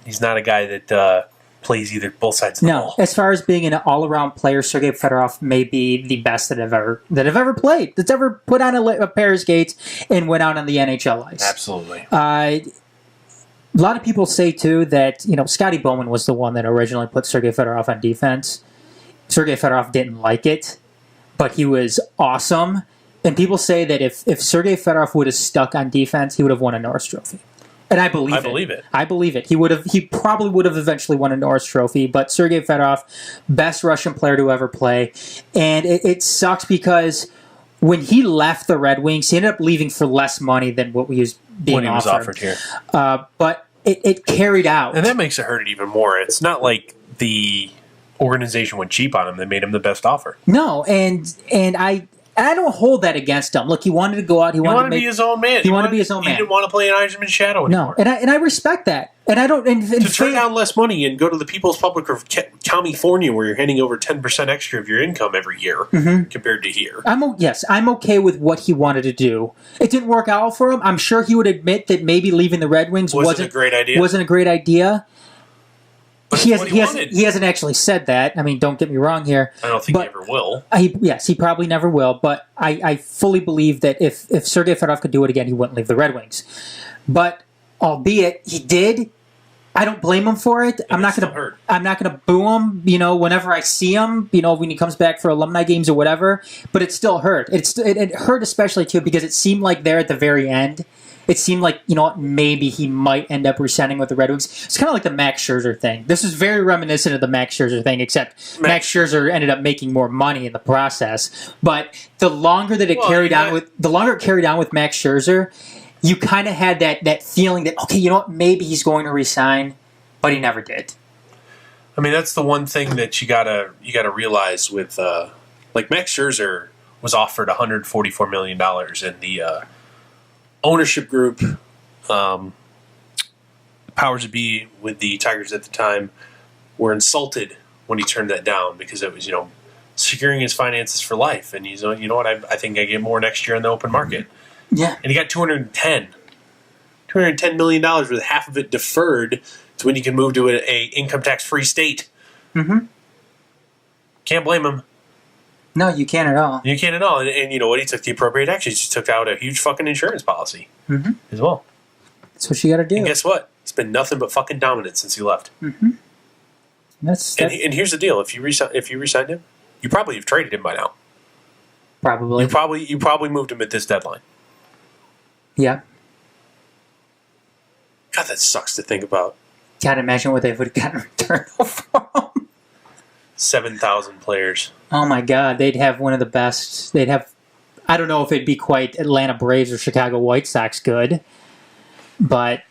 A: he's not a guy that plays both sides of the ball.
B: No, as far as being an all-around player, Sergei Fedorov may be the best that I've ever played. That's ever put on a pair of skates and went out on the NHL ice.
A: Absolutely.
B: A lot of people say too that Scotty Bowman was the one that originally put Sergei Fedorov on defense. Sergei Fedorov didn't like it, but he was awesome. And people say that if Sergei Fedorov would have stuck on defense, he would have won a Norris Trophy. And I believe it. I believe it. He probably would have eventually won a Norris Trophy. But Sergei Fedorov, best Russian player to ever play. And it sucks because when he left the Red Wings, he ended up leaving for less money than what he was being offered
A: here.
B: But it carried out.
A: And that makes it hurt it even more. It's not like the organization went cheap on him. They made him the best offer.
B: No, and And I don't hold that against him. Look, he wanted to go out. He wanted to
A: be his own man.
B: He wanted to be his own man.
A: He didn't want to play in Eiserman's shadow anymore.
B: No, and I respect that. And I don't... And
A: to turn down less money and go to the People's Republic of California where you're handing over 10% extra of your income every year compared to here.
B: I'm okay with what he wanted to do. It didn't work out for him. I'm sure he would admit that maybe leaving the Red Wings wasn't a great idea.
A: But
B: he hasn't actually said that. I mean, don't get me wrong here.
A: I don't think he ever will.
B: He probably never will. But I fully believe that if Sergei Fedorov could do it again, he wouldn't leave the Red Wings. But albeit he did, I don't blame him for it. I'm not gonna boo him. Whenever I see him, when he comes back for alumni games or whatever. But it still hurt. It hurt especially too because it seemed like there at the very end. It seemed like, maybe he might end up re-signing with the Red Wings. It's kind of like the Max Scherzer thing. This is very reminiscent of the Max Scherzer thing, except Max Scherzer ended up making more money in the process. But the longer that it carried on with Max Scherzer, you kind of had that feeling that, okay, maybe he's going to re-sign, but he never did.
A: I mean, that's the one thing that you gotta realize with, like Max Scherzer was offered $144 million in the ownership group, powers that be with the Tigers at the time, were insulted when he turned that down because it was, securing his finances for life. And he's, you know what, I think I get more next year in the open market.
B: Yeah.
A: And he got $210 million with half of it deferred to when you can move to a income tax-free state.
B: Mm-hmm.
A: Can't blame him.
B: No, you can't at all.
A: You can't at all. And you know what? He took the appropriate action. He took out a huge fucking insurance policy as well.
B: That's what you got to do.
A: And guess what? It's been nothing but fucking dominant since he left.
B: Mm-hmm.
A: And here's the deal: if you re-signed him, you probably have traded him by now.
B: Probably.
A: You probably moved him at this deadline.
B: Yeah.
A: God, that sucks to think about.
B: Can't imagine what they would have gotten returned from.
A: 7,000 players.
B: Oh my God, they'd have one of the best. They'd have. I don't know if it'd be quite Atlanta Braves or Chicago White Sox good, but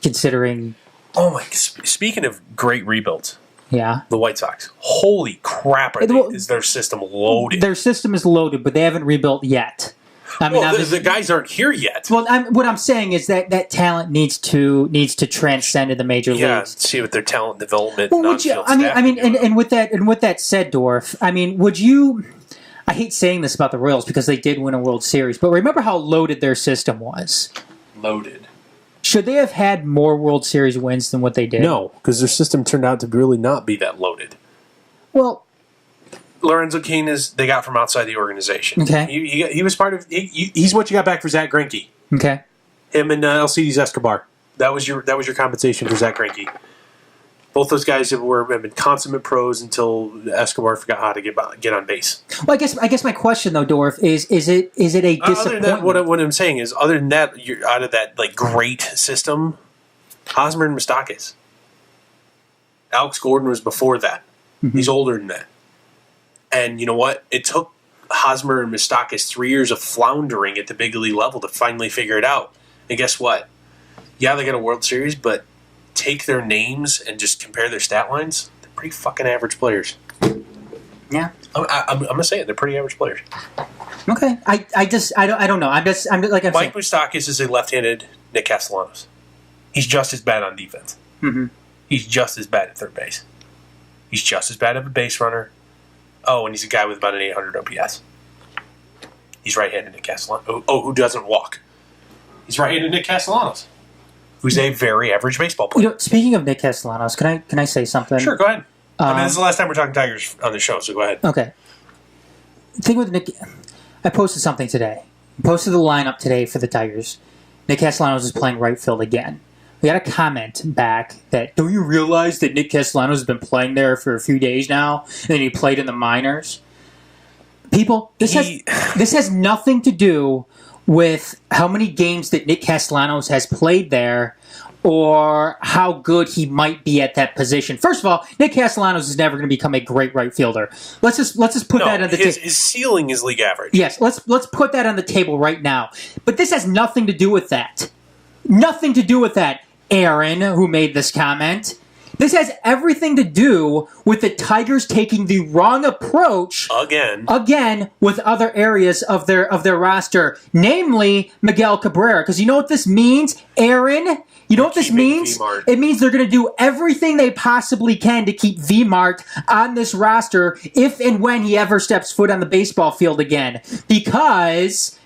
B: considering.
A: Oh my! Speaking of great rebuilds,
B: yeah,
A: the White Sox. Holy crap! Is their system loaded?
B: Their system is loaded, but they haven't rebuilt yet. I mean,
A: the guys aren't here yet.
B: Well, what I'm saying is that talent needs to transcend in the major leagues.
A: Yeah, see what their talent development.
B: Well, and with that said, Dorf, I mean, would you? I hate saying this about the Royals because they did win a World Series, but remember how loaded their system was.
A: Loaded.
B: Should they have had more World Series wins than what they did?
A: No, because their system turned out to really not be that loaded.
B: Well.
A: Lorenzo Cain they got from outside the organization.
B: Okay.
A: He was part of. He's what you got back for Zach Greinke.
B: Okay.
A: Him and Alcides Escobar. That was your compensation for Zach Greinke. Both those guys have been consummate pros until Escobar forgot how to get on base.
B: Well, I guess my question though, Dorf, is it a disappointment?
A: Other than that, what I'm saying is, other than that, you're out of that great system. Hosmer and Moustakas. Alex Gordon was before that. Mm-hmm. He's older than that. And you know what? It took Hosmer and Moustakas 3 years of floundering at the big league level to finally figure it out. And guess what? Yeah, they got a World Series, but take their names and just compare their stat lines. They're pretty fucking average players.
B: Yeah,
A: I'm gonna say it. They're pretty average players.
B: Okay, I don't know. I'm like
A: Mike Moustakas is a left-handed Nick Castellanos. He's just as bad on defense.
B: Mm-hmm. He's
A: just as bad at third base. He's just as bad of a base runner. Oh, and he's a guy with about an 800 OPS. He's right-handed Nick Castellanos. Oh, who doesn't walk? He's right-handed Nick Castellanos, who's a very average baseball player.
B: Speaking of Nick Castellanos, can I say something?
A: Sure, go ahead. This is the last time we're talking Tigers on the show, so go ahead.
B: Okay. The thing with Nick, I posted something today. I posted the lineup today for the Tigers. Nick Castellanos is playing right field again. We got a comment back that, don't you realize that Nick Castellanos has been playing there for a few days now, and then he played in the minors? People, this has nothing to do with how many games that Nick Castellanos has played there or how good he might be at that position. First of all, Nick Castellanos is never going to become a great right fielder. Let's just put that on the table.
A: His ceiling is league average.
B: Yes, let's put that on the table right now. But this has nothing to do with that. Nothing to do with that. Aaron, who made this comment, This has everything to do with the Tigers taking the wrong approach again with other areas of their roster, namely Miguel Cabrera. Because you know what this means, Aaron? You know what this means? V-Mart. It means they're going to do everything they possibly can to keep V-Mart on this roster if and when he ever steps foot on the baseball field again. Because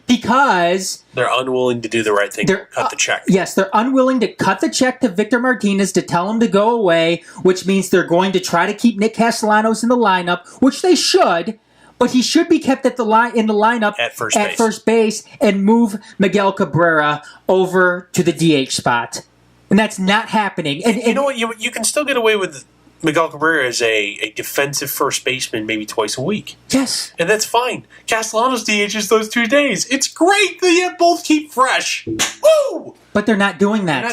A: they're unwilling to do the right thing, cut the check.
B: Yes, they're unwilling to cut the check to Victor Martinez to tell him to go away, which means they're going to try to keep Nick Castellanos in the lineup, which they should, but he should be kept in the lineup
A: at first
B: base and move Miguel Cabrera over to the DH spot. And that's not happening. And
A: you know what? You can still get away with Miguel Cabrera as a defensive first baseman maybe twice a week.
B: Yes.
A: And that's fine. Castellanos DHs those 2 days. It's great that you both keep fresh. Woo!
B: But they're not doing that.
A: They're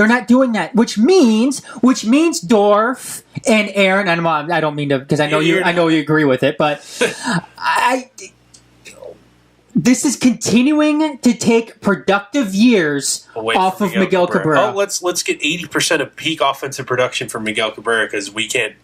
A: not doing that.
B: Which means Dorf and Aaron, and I don't mean to, because I know you agree with it, but this is continuing to take productive years off of Miguel Cabrera.
A: Oh, let's get 80% of peak offensive production from Miguel Cabrera because we can't,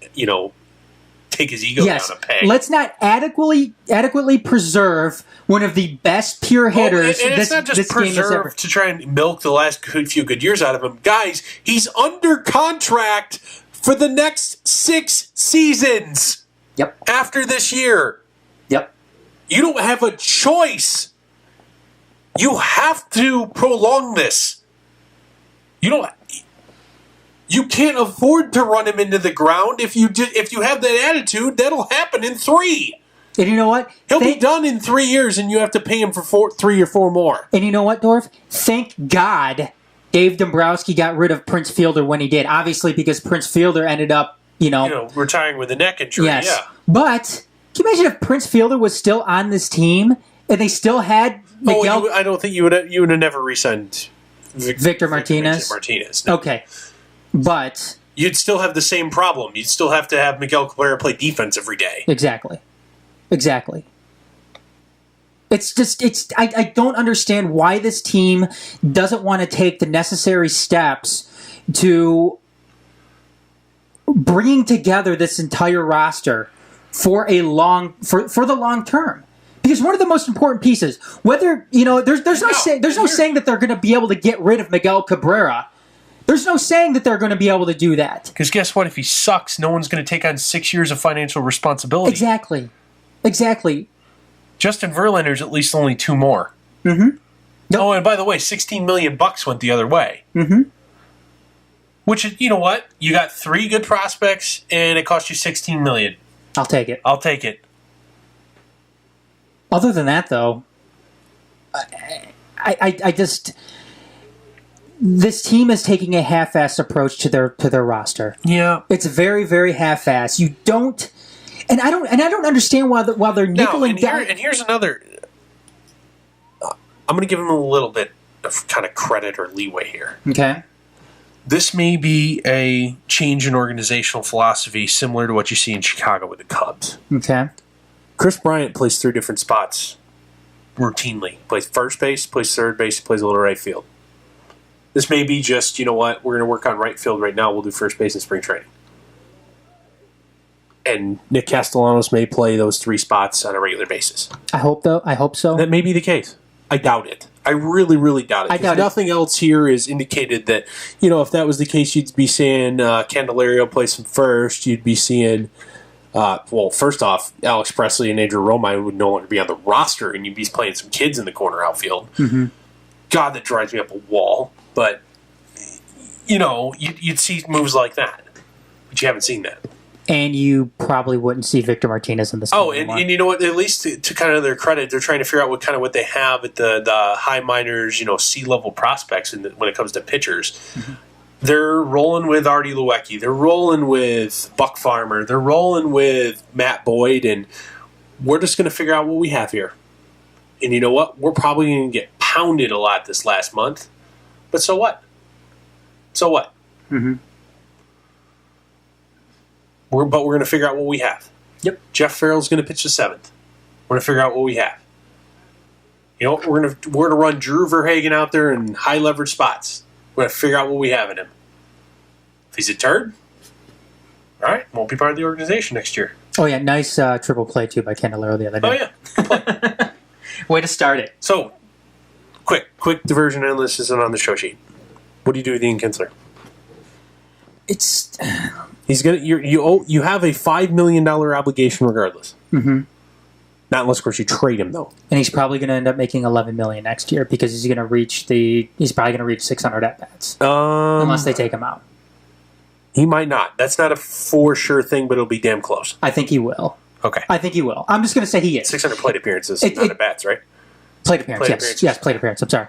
A: take his ego down a peg.
B: Let's not adequately preserve one of the best pure hitters.
A: And it's not just preserve to try and milk the last few good years out of him. Guys, he's under contract for the next 6 seasons.
B: Yep.
A: After this year.
B: Yep.
A: You don't have a choice. You have to prolong this. You can't afford to run him into the ground. If you have that attitude, that'll happen in 3.
B: And you know what?
A: He'll be done in 3 years, and you have to pay him for 3 or 4 more.
B: And you know what, Dorf? Thank God Dave Dombrowski got rid of Prince Fielder when he did. Obviously, because Prince Fielder ended up,
A: retiring with a neck injury.
B: Yes.
A: Yeah.
B: But can you imagine if Prince Fielder was still on this team and they still had Miguel?
A: I don't think you would have never re-signed
B: Victor Martinez.
A: No.
B: Okay. But
A: you'd still have the same problem. You'd still have to have Miguel Cabrera play defense every day.
B: Exactly. It's just I don't understand why this team doesn't want to take the necessary steps to bringing together this entire roster for the long term. Because one of the most important pieces, whether there's no saying that they're going to be able to get rid of Miguel Cabrera. There's no saying that they're going to be able to do that.
A: Because guess what? If he sucks, no one's going to take on 6 years of financial responsibility.
B: Exactly.
A: Justin Verlander's at least only 2 more.
B: Mm-hmm. Nope.
A: Oh, and by the way, $16 million went the other way.
B: Mm-hmm.
A: Which, you know what? You got 3 good prospects, and it cost you $16 million.
B: I'll take it. Other than that, though, I just... This team is taking a half-assed approach to their roster.
A: Yeah,
B: it's very, very half-assed. You don't, and I don't understand why they're nickeling down.
A: And here's another. I'm going to give them a little bit of kind of credit or leeway here.
B: Okay.
A: This may be a change in organizational philosophy similar to what you see in Chicago with the Cubs.
B: Okay.
A: Chris Bryant plays 3 different spots routinely. Plays first base, plays third base, plays a little right field. This may be just, you know what, we're going to work on right field right now. We'll do first base in spring training. And Nick Castellanos may play those 3 spots on a regular basis.
B: I hope so.
A: That may be the case. I doubt it. I really, really doubt it. Nothing else here is indicated that, if that was the case, you'd be seeing Candelario play some first. You'd be seeing, first off, Alex Presley and Andrew Romine would no longer be on the roster, and you'd be playing some kids in the corner outfield.
B: Mm-hmm.
A: God, that drives me up a wall. But, you'd see moves like that. But you haven't seen that.
B: And you probably wouldn't see Victor Martinez in this.
A: Oh, and you know what? At least to kind of their credit, they're trying to figure out what they have at the high minors, C-level prospects when it comes to pitchers.
B: Mm-hmm.
A: They're rolling with Artie Luecki. They're rolling with Buck Farmer. They're rolling with Matt Boyd. And we're just going to figure out what we have here. And you know what? We're probably going to get pounded a lot this last month. But so what?
B: Mm-hmm.
A: We're going to figure out what we have.
B: Yep.
A: Jeff Farrell's going to pitch the 7th. We're going to figure out what we have. We're going to run Drew Verhagen out there in high leverage spots. We're going to figure out what we have in him. If he's a turd, All right, won't be part of the organization next year.
B: Oh, yeah, nice triple play, too, by Candelario the other day.
A: Oh, yeah. Good play.
B: Way to start it.
A: So, quick diversion and this isn't on the show sheet. What do you do with Ian Kinsler? He's gonna you have a $5 million obligation regardless.
B: Mm-hmm.
A: Not unless, of course, you trade him though.
B: And he's probably going to end up making $11 million next year because he's probably going to reach 600 at bats unless they take him out.
A: He might not. That's not a for sure thing, but it'll be damn close.
B: I think he will.
A: Okay.
B: I think he will. I'm just going to say he is.
A: 600 plate appearances, not at bats, right?
B: Plate appearance. Yes, plate appearance. I'm sorry.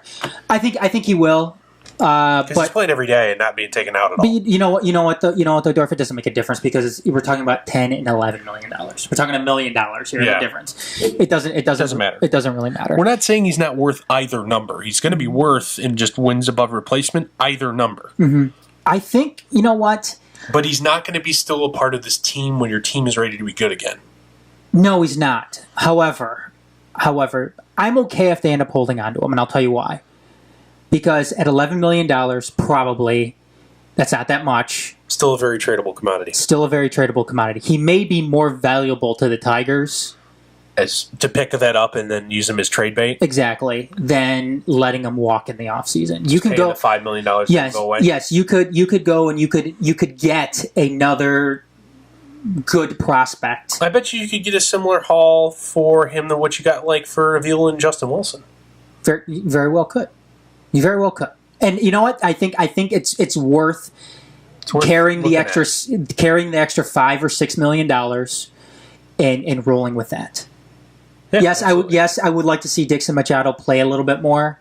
B: I think he will.
A: Because he's playing every day and not being taken out at all.
B: But you know what, though, Dorf, it doesn't make a difference because we're talking about $10 and $11 million. We're talking $1 million here. The difference. It doesn't matter. It doesn't really matter.
A: We're not saying he's not worth either number. He's going to be worth in just wins above replacement either number.
B: Mm-hmm. I think you know what.
A: But he's not going to be still a part of this team when your team is ready to be good again.
B: No, he's not. However, I'm okay if they end up holding on to him, and I'll tell you why. Because at $11 million, probably, that's not that much.
A: Still a very tradable commodity.
B: He may be more valuable to the Tigers.
A: As to pick that up and then use him as trade bait?
B: Exactly. Than letting him walk in the offseason. You can go
A: the $5 million and go away?
B: Yes, you could go and you could get another good prospect.
A: I bet you could get a similar haul for him than what you got for Avila and Justin Wilson.
B: Very well could. You very well could. And you know what? I think it's worth carrying the extra $5 or $6 million and rolling with that. Yeah, yes, I would like to see Dixon Machado play a little bit more.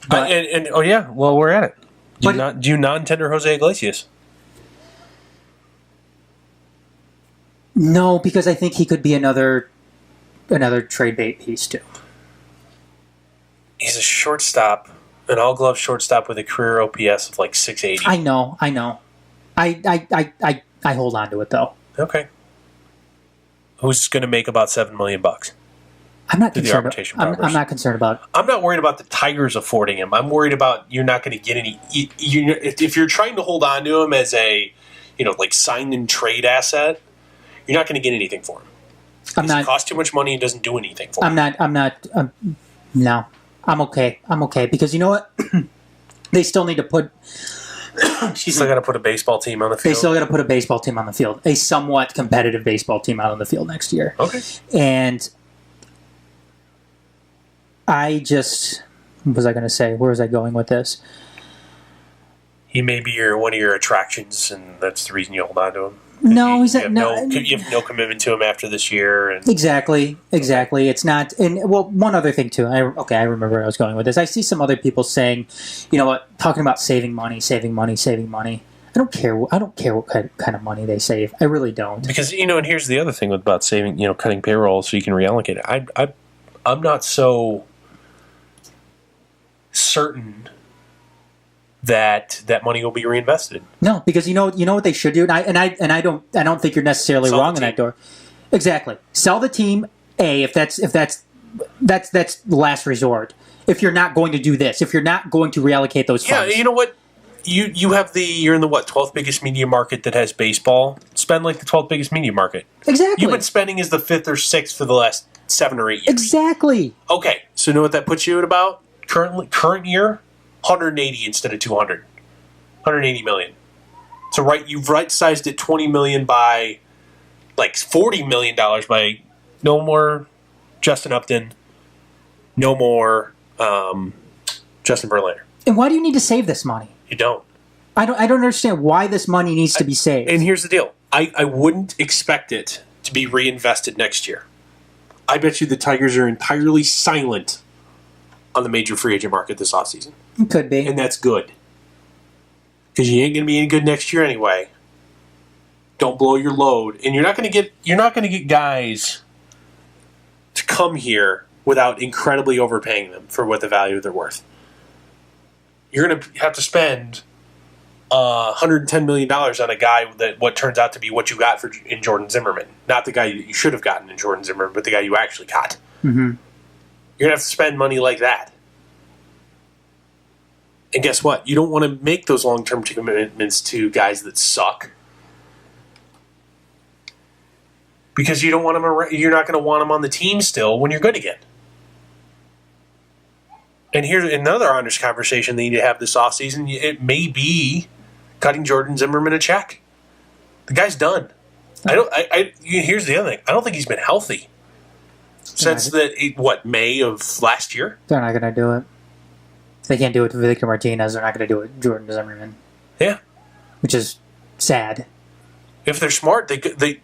B: But
A: we're at it. Do you non-tender Jose Iglesias?
B: No, because I think he could be another trade bait piece too.
A: He's a shortstop. An all-glove shortstop with a career OPS of 680.
B: I know. I hold on to it though.
A: Okay. Who's going to make about $7 million?
B: I'm not concerned. I'm not concerned about.
A: I'm not worried about the Tigers affording him. I'm worried about you're not going to get any. If you're trying to hold on to him as a, sign and trade asset, you're not going to get anything for him. It costs too much money and doesn't do anything for him.
B: No. I'm okay because you know what? They still need to put.
A: Still got to put a baseball team on the field.
B: They still got to put a baseball team on the field, a somewhat competitive baseball team out on the field next year.
A: Okay.
B: And what was I going to say? Where was I going with this?
A: He may be one of your attractions, and that's the reason you hold on to him.
B: No,
A: you have no commitment to him after this year. And
B: Exactly. It's not. And one other thing too. I remember where I was going with this. I see some other people saying, you know what, talking about saving money. I don't care what kind of money they save. I really don't.
A: Because and here's the other thing about saving. Cutting payroll so you can reallocate it. I'm not so certain that money will be reinvested.
B: No, because you know what they should do, and I don't think you're necessarily wrong in that door. Exactly, sell the team. If that's the last resort. If you're not going to do this, if you're not going to reallocate those funds,
A: you know what, you're in the 12th biggest media market that has baseball. Spend like the 12th biggest media market.
B: Exactly.
A: You've been spending as the 5th or 6th for the last 7 or 8 years.
B: Exactly.
A: Okay, so you know what that puts you at about current year. 180 instead of 200. 180 million. So you've right-sized it $20 million by $40 million by no more Justin Upton, no more Justin Verlander.
B: And why do you need to save this money?
A: You don't.
B: I don't understand why this money needs to be saved.
A: And here's the deal. I wouldn't expect it to be reinvested next year. I bet you the Tigers are entirely silent on the major free agent market this offseason.
B: It could be.
A: And that's good. Because you ain't going to be any good next year anyway. Don't blow your load. And you're not going to get guys to come here without incredibly overpaying them for what the value they're worth. You're going to have to spend $110 million on a guy that what turns out to be what you got in Jordan Zimmerman. Not the guy you should have gotten in Jordan Zimmerman, but the guy you actually got.
B: Mm-hmm.
A: You're going to have to spend money like that. And guess what? You don't want to make those long-term commitments to guys that suck. Because you don't want him. You're not going to want him on the team still when you're good again. And here's another honest conversation they need to have this offseason. It may be cutting Jordan Zimmerman a check. The guy's done. Here's the other thing. I don't think he's been healthy since May of last year.
B: They're not going to do it. They can't do it to Victor Martinez. They're not going to do it to Jordan Zimmerman.
A: Yeah.
B: Which is sad.
A: If they're smart, the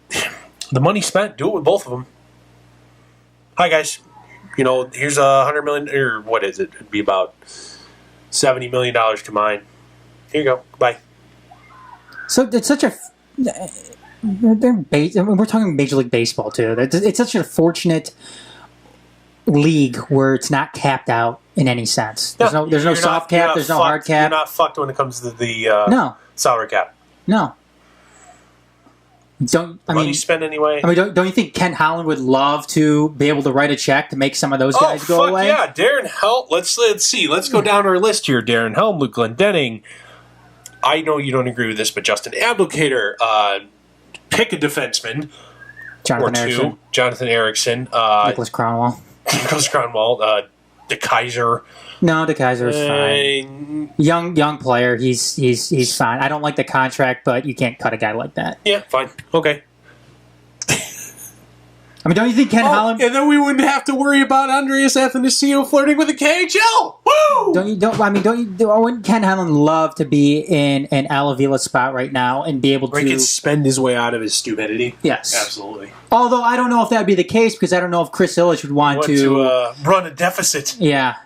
A: money spent, do it with both of them. Hi, guys. Here's $100 million, or what is it? It'd be about $70 million to mine. Here you go. Bye.
B: So it's such a... we're talking Major League Baseball, too. It's such a fortunate league where it's not capped out in any sense. There's no soft cap. There's no hard cap.
A: You're not fucked when it comes to the salary cap.
B: No.
A: Money spent anyway.
B: Don't you think Ken Holland would love to be able to write a check to make some of those guys go away?
A: Yeah, Darren Helm. Let's see. Let's go down our list here. Darren Helm, Luke Glendenning. I know you don't agree with this, but Justin Abdelkader. Pick a defenseman. Jonathan Erickson.
B: Nicholas
A: Cronwall. De Kaiser.
B: No, De Kaiser is fine. Young player. He's fine. I don't like the contract, but you can't cut a guy like that.
A: Yeah, fine. Okay.
B: Don't you think Ken Holland...
A: And then we wouldn't have to worry about Andreas Athanasiou flirting with the KHL! Woo!
B: Wouldn't Ken Holland love to be in an Al Avila spot right now and be able to...
A: Or he could spend his way out of his stupidity.
B: Yes.
A: Absolutely.
B: Although I don't know if that would be the case because I don't know if Chris Ilitch would want to
A: run a deficit.
B: Yeah.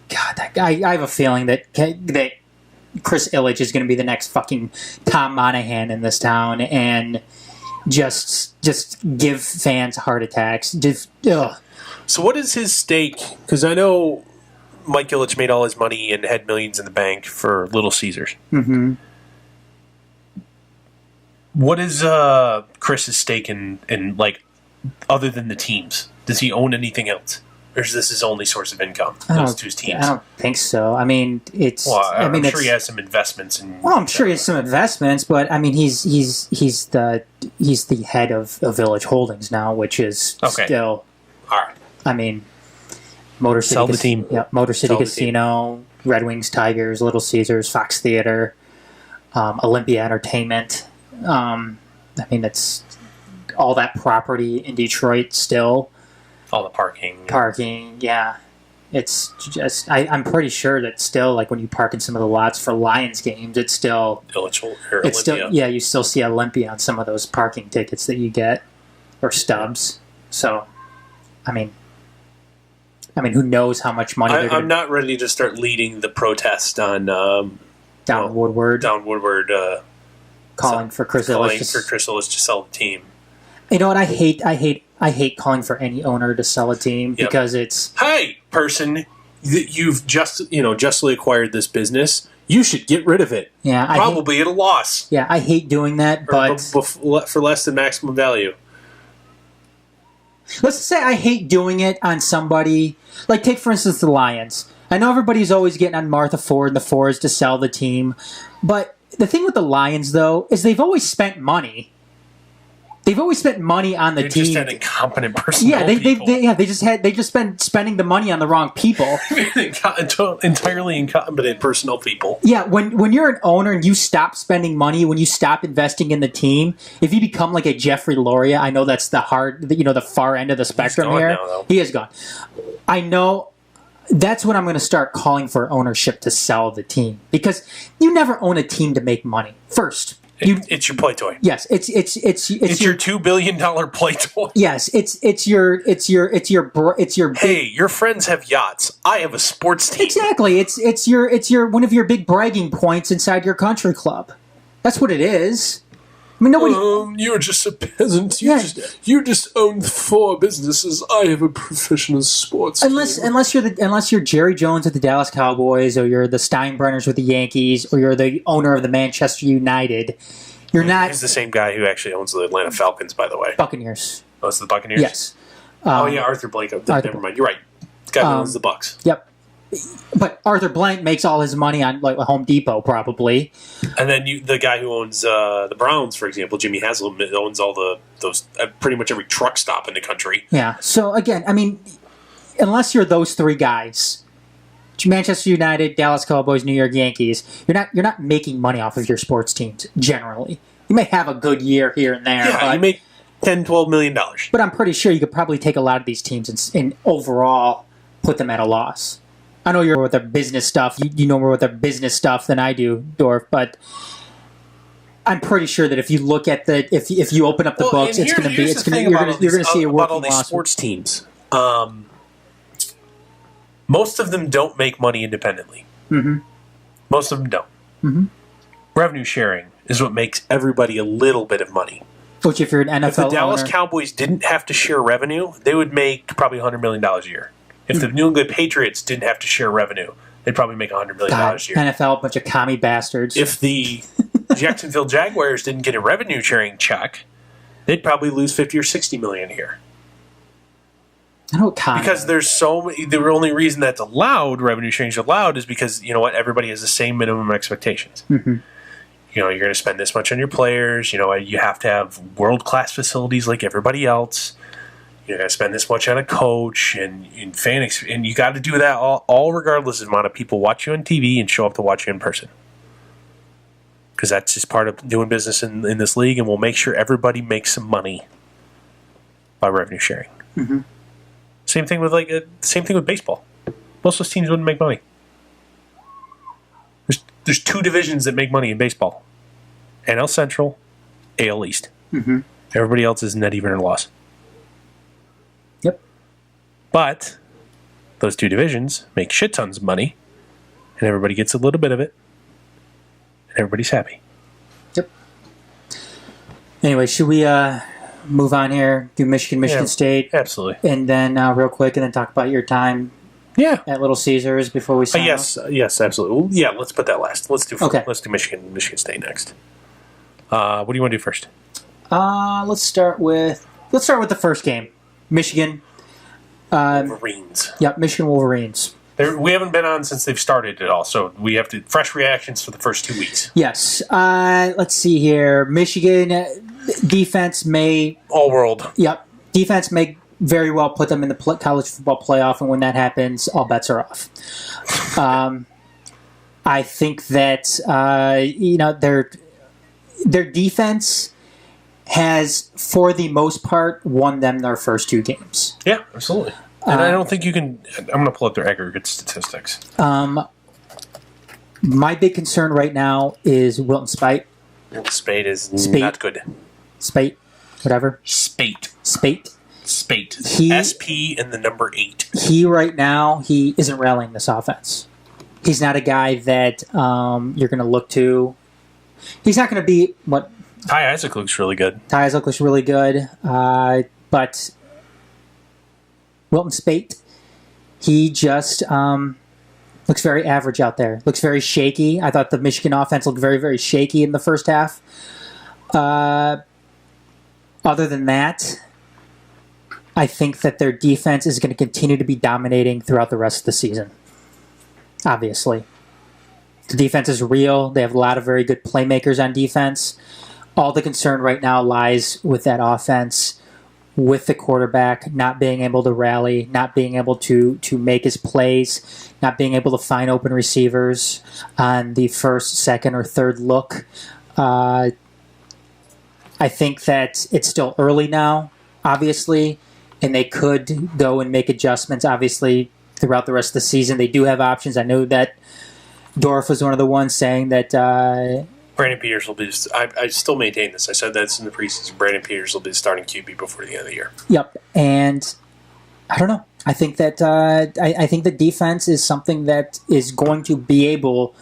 B: God, that guy... I have a feeling that Chris Ilitch is going to be the next fucking Tom Monahan in this town and... Just give fans heart attacks.
A: So what is his stake? Because I know Mike Ilitch made all his money and had millions in the bank for Little Caesars.
B: Mm-hmm.
A: What is Chris's stake in other than the teams? Does he own anything else? Or is this his only source of income? Those two teams.
B: I don't think so. It's.
A: Well, I'm sure he has some investments in.
B: Well, I'm sure he has some investments, but he's the head of Village Holdings now, which is still.
A: All right.
B: Motor City.
A: Sell the team.
B: Yeah, Motor City Casino, Red Wings, Tigers, Little Caesars, Fox Theater, Olympia Entertainment. It's all that property in Detroit still.
A: All the parking.
B: Yeah. It's just, I'm pretty sure that still, when you park in some of the lots for Lions games, it's still...
A: Olympia.
B: Still, yeah, you still see Olympia on some of those parking tickets that you get, or stubs. So, who knows how much money they're
A: I'm not ready to start leading the protest on...
B: Down Woodward. Calling for Chris Ilitch
A: to sell the team.
B: You know what? I hate calling for any owner to sell a team because it's...
A: Hey, person, you've justly acquired this business. You should get rid of it.
B: Yeah,
A: probably at a loss.
B: Yeah, I hate doing that, but...
A: for less than maximum value.
B: Let's say I hate doing it on somebody... take, for instance, the Lions. I know everybody's always getting on Martha Ford and the Fords to sell the team, but the thing with the Lions, though, is they've always spent money. They've always spent money on the team.
A: They just had incompetent personnel people.
B: They just been spending the money on the wrong people.
A: Entirely incompetent personnel people.
B: Yeah, when you're an owner and you stop spending money, when you stop investing in the team, if you become like a Jeffrey Loria, I know that's the far end of the spectrum here.
A: Now,
B: he is gone. I know. That's when I'm going to start calling for ownership to sell the team because you never own a team to make money. First.
A: It's your play toy.
B: Yes, it's
A: your $2 billion play toy.
B: Yes, it's your.
A: Hey, your friends have yachts. I have a sports team.
B: Exactly. It's your one of your big bragging points inside your country club. That's what it is. Nobody.
A: You're just a peasant. You just own 4 businesses. I have a professional sports team.
B: Unless you're Jerry Jones with the Dallas Cowboys, or you're the Steinbrenners with the Yankees, or you're the owner of the Manchester United, you're not.
A: He's the same guy who actually owns the Atlanta Falcons, by the way.
B: Buccaneers.
A: Oh, it's the Buccaneers.
B: Yes.
A: Arthur Blank. Never mind. You're right. The guy who owns the Bucs.
B: Yep. But Arthur Blank makes all his money on like Home Depot, probably.
A: And then the guy who owns the Browns, for example, Jimmy Haslam, owns all those pretty much every truck stop in the country.
B: Yeah. So again, I mean, unless you're those three guys, Manchester United, Dallas Cowboys, New York Yankees, you're not making money off of your sports teams generally. You may have a good year here and there.
A: Yeah,
B: but
A: you make $10-12 million.
B: But I'm pretty sure you could probably take a lot of these teams and overall put them at a loss. I know you're with their business stuff. You know more with their business stuff than I do, Dorf. But I'm pretty sure that if you look at if you open up the books, you're going to see a working
A: all these
B: loss.
A: sports teams. Most of them don't make money independently.
B: Mm-hmm.
A: Most of them don't.
B: Mm-hmm.
A: Revenue sharing is what makes everybody a little bit of money.
B: Which, if you're an NFL
A: if the Dallas
B: owner,
A: Cowboys didn't have to share revenue, they would make probably $100 million a year. If the New England Patriots didn't have to share revenue, they'd probably make $100 million a year.
B: NFL, a bunch of commie bastards.
A: If the Jacksonville Jaguars didn't get a revenue sharing check, they'd probably lose $50 or $60 million a year.
B: I know commie.
A: Because there's so many. The only reason that's allowed, revenue sharing is allowed, is because you know what, everybody has the same minimum expectations.
B: Mm-hmm.
A: You know, you're going to spend this much on your players. You know, you have to have world-class facilities like everybody else. You're going to spend this much on a coach and and you got to do that all regardless of the amount of people watch you on TV and show up to watch you in person. Because that's just part of doing business in this league, and we'll make sure everybody makes some money by revenue sharing.
B: Mm-hmm.
A: Same thing with baseball. Most of those teams wouldn't make money. There's two divisions that make money in baseball: NL Central, AL East.
B: Mm-hmm.
A: Everybody else is net even or loss.
B: Yep.
A: But those two divisions make shit tons of money, and everybody gets a little bit of it, and everybody's happy.
B: Yep. Anyway, should we move on here? Do Michigan State,
A: absolutely,
B: and then real quick, and then talk about your time.
A: Yeah,
B: at Little Caesars before we sign
A: yes, absolutely. Well, yeah, let's put that last. Let's do Michigan State next. What do you want to do first?
B: Let's start with the first game, Michigan.
A: Wolverines.
B: Yep, Michigan Wolverines.
A: We haven't been on since they've started at all, so we have to fresh reactions for the first 2 weeks.
B: Yes. Let's see here. Michigan defense may
A: all world.
B: Yep, defense may very well put them in the college football playoff, and when that happens, all bets are off. I think that their defense has, for the most part, won them their first two games.
A: Yeah, absolutely. And I don't think you can. I'm going to pull up their aggregate statistics.
B: My big concern right now is Wilton Speight.
A: Speight is not good.
B: Speight, whatever.
A: Speight. SP and the number 8.
B: He right now, he isn't rallying this offense. He's not a guy that you're going to look to. He's not going to be what.
A: Ty Isaac looks really good.
B: But Wilton Speight, he just looks very average out there. Looks very shaky. I thought the Michigan offense looked very, very shaky in the first half. Other than that, I think that their defense is going to continue to be dominating throughout the rest of the season. Obviously. The defense is real. They have a lot of very good playmakers on defense. All the concern right now lies with that offense, with the quarterback not being able to rally, not being able to make his plays, not being able to find open receivers on the first, second, or third look. I think that it's still early now, obviously, and they could go and make adjustments, obviously, throughout the rest of the season. They do have options. I know that Dorf was one of the ones saying that...
A: Brandon Peters will be... I still maintain this. I said that's in the preseason. Brandon Peters will be the starting QB before the end of the year.
B: Yep, and I don't know. I think that I think the defense is something that is going to be able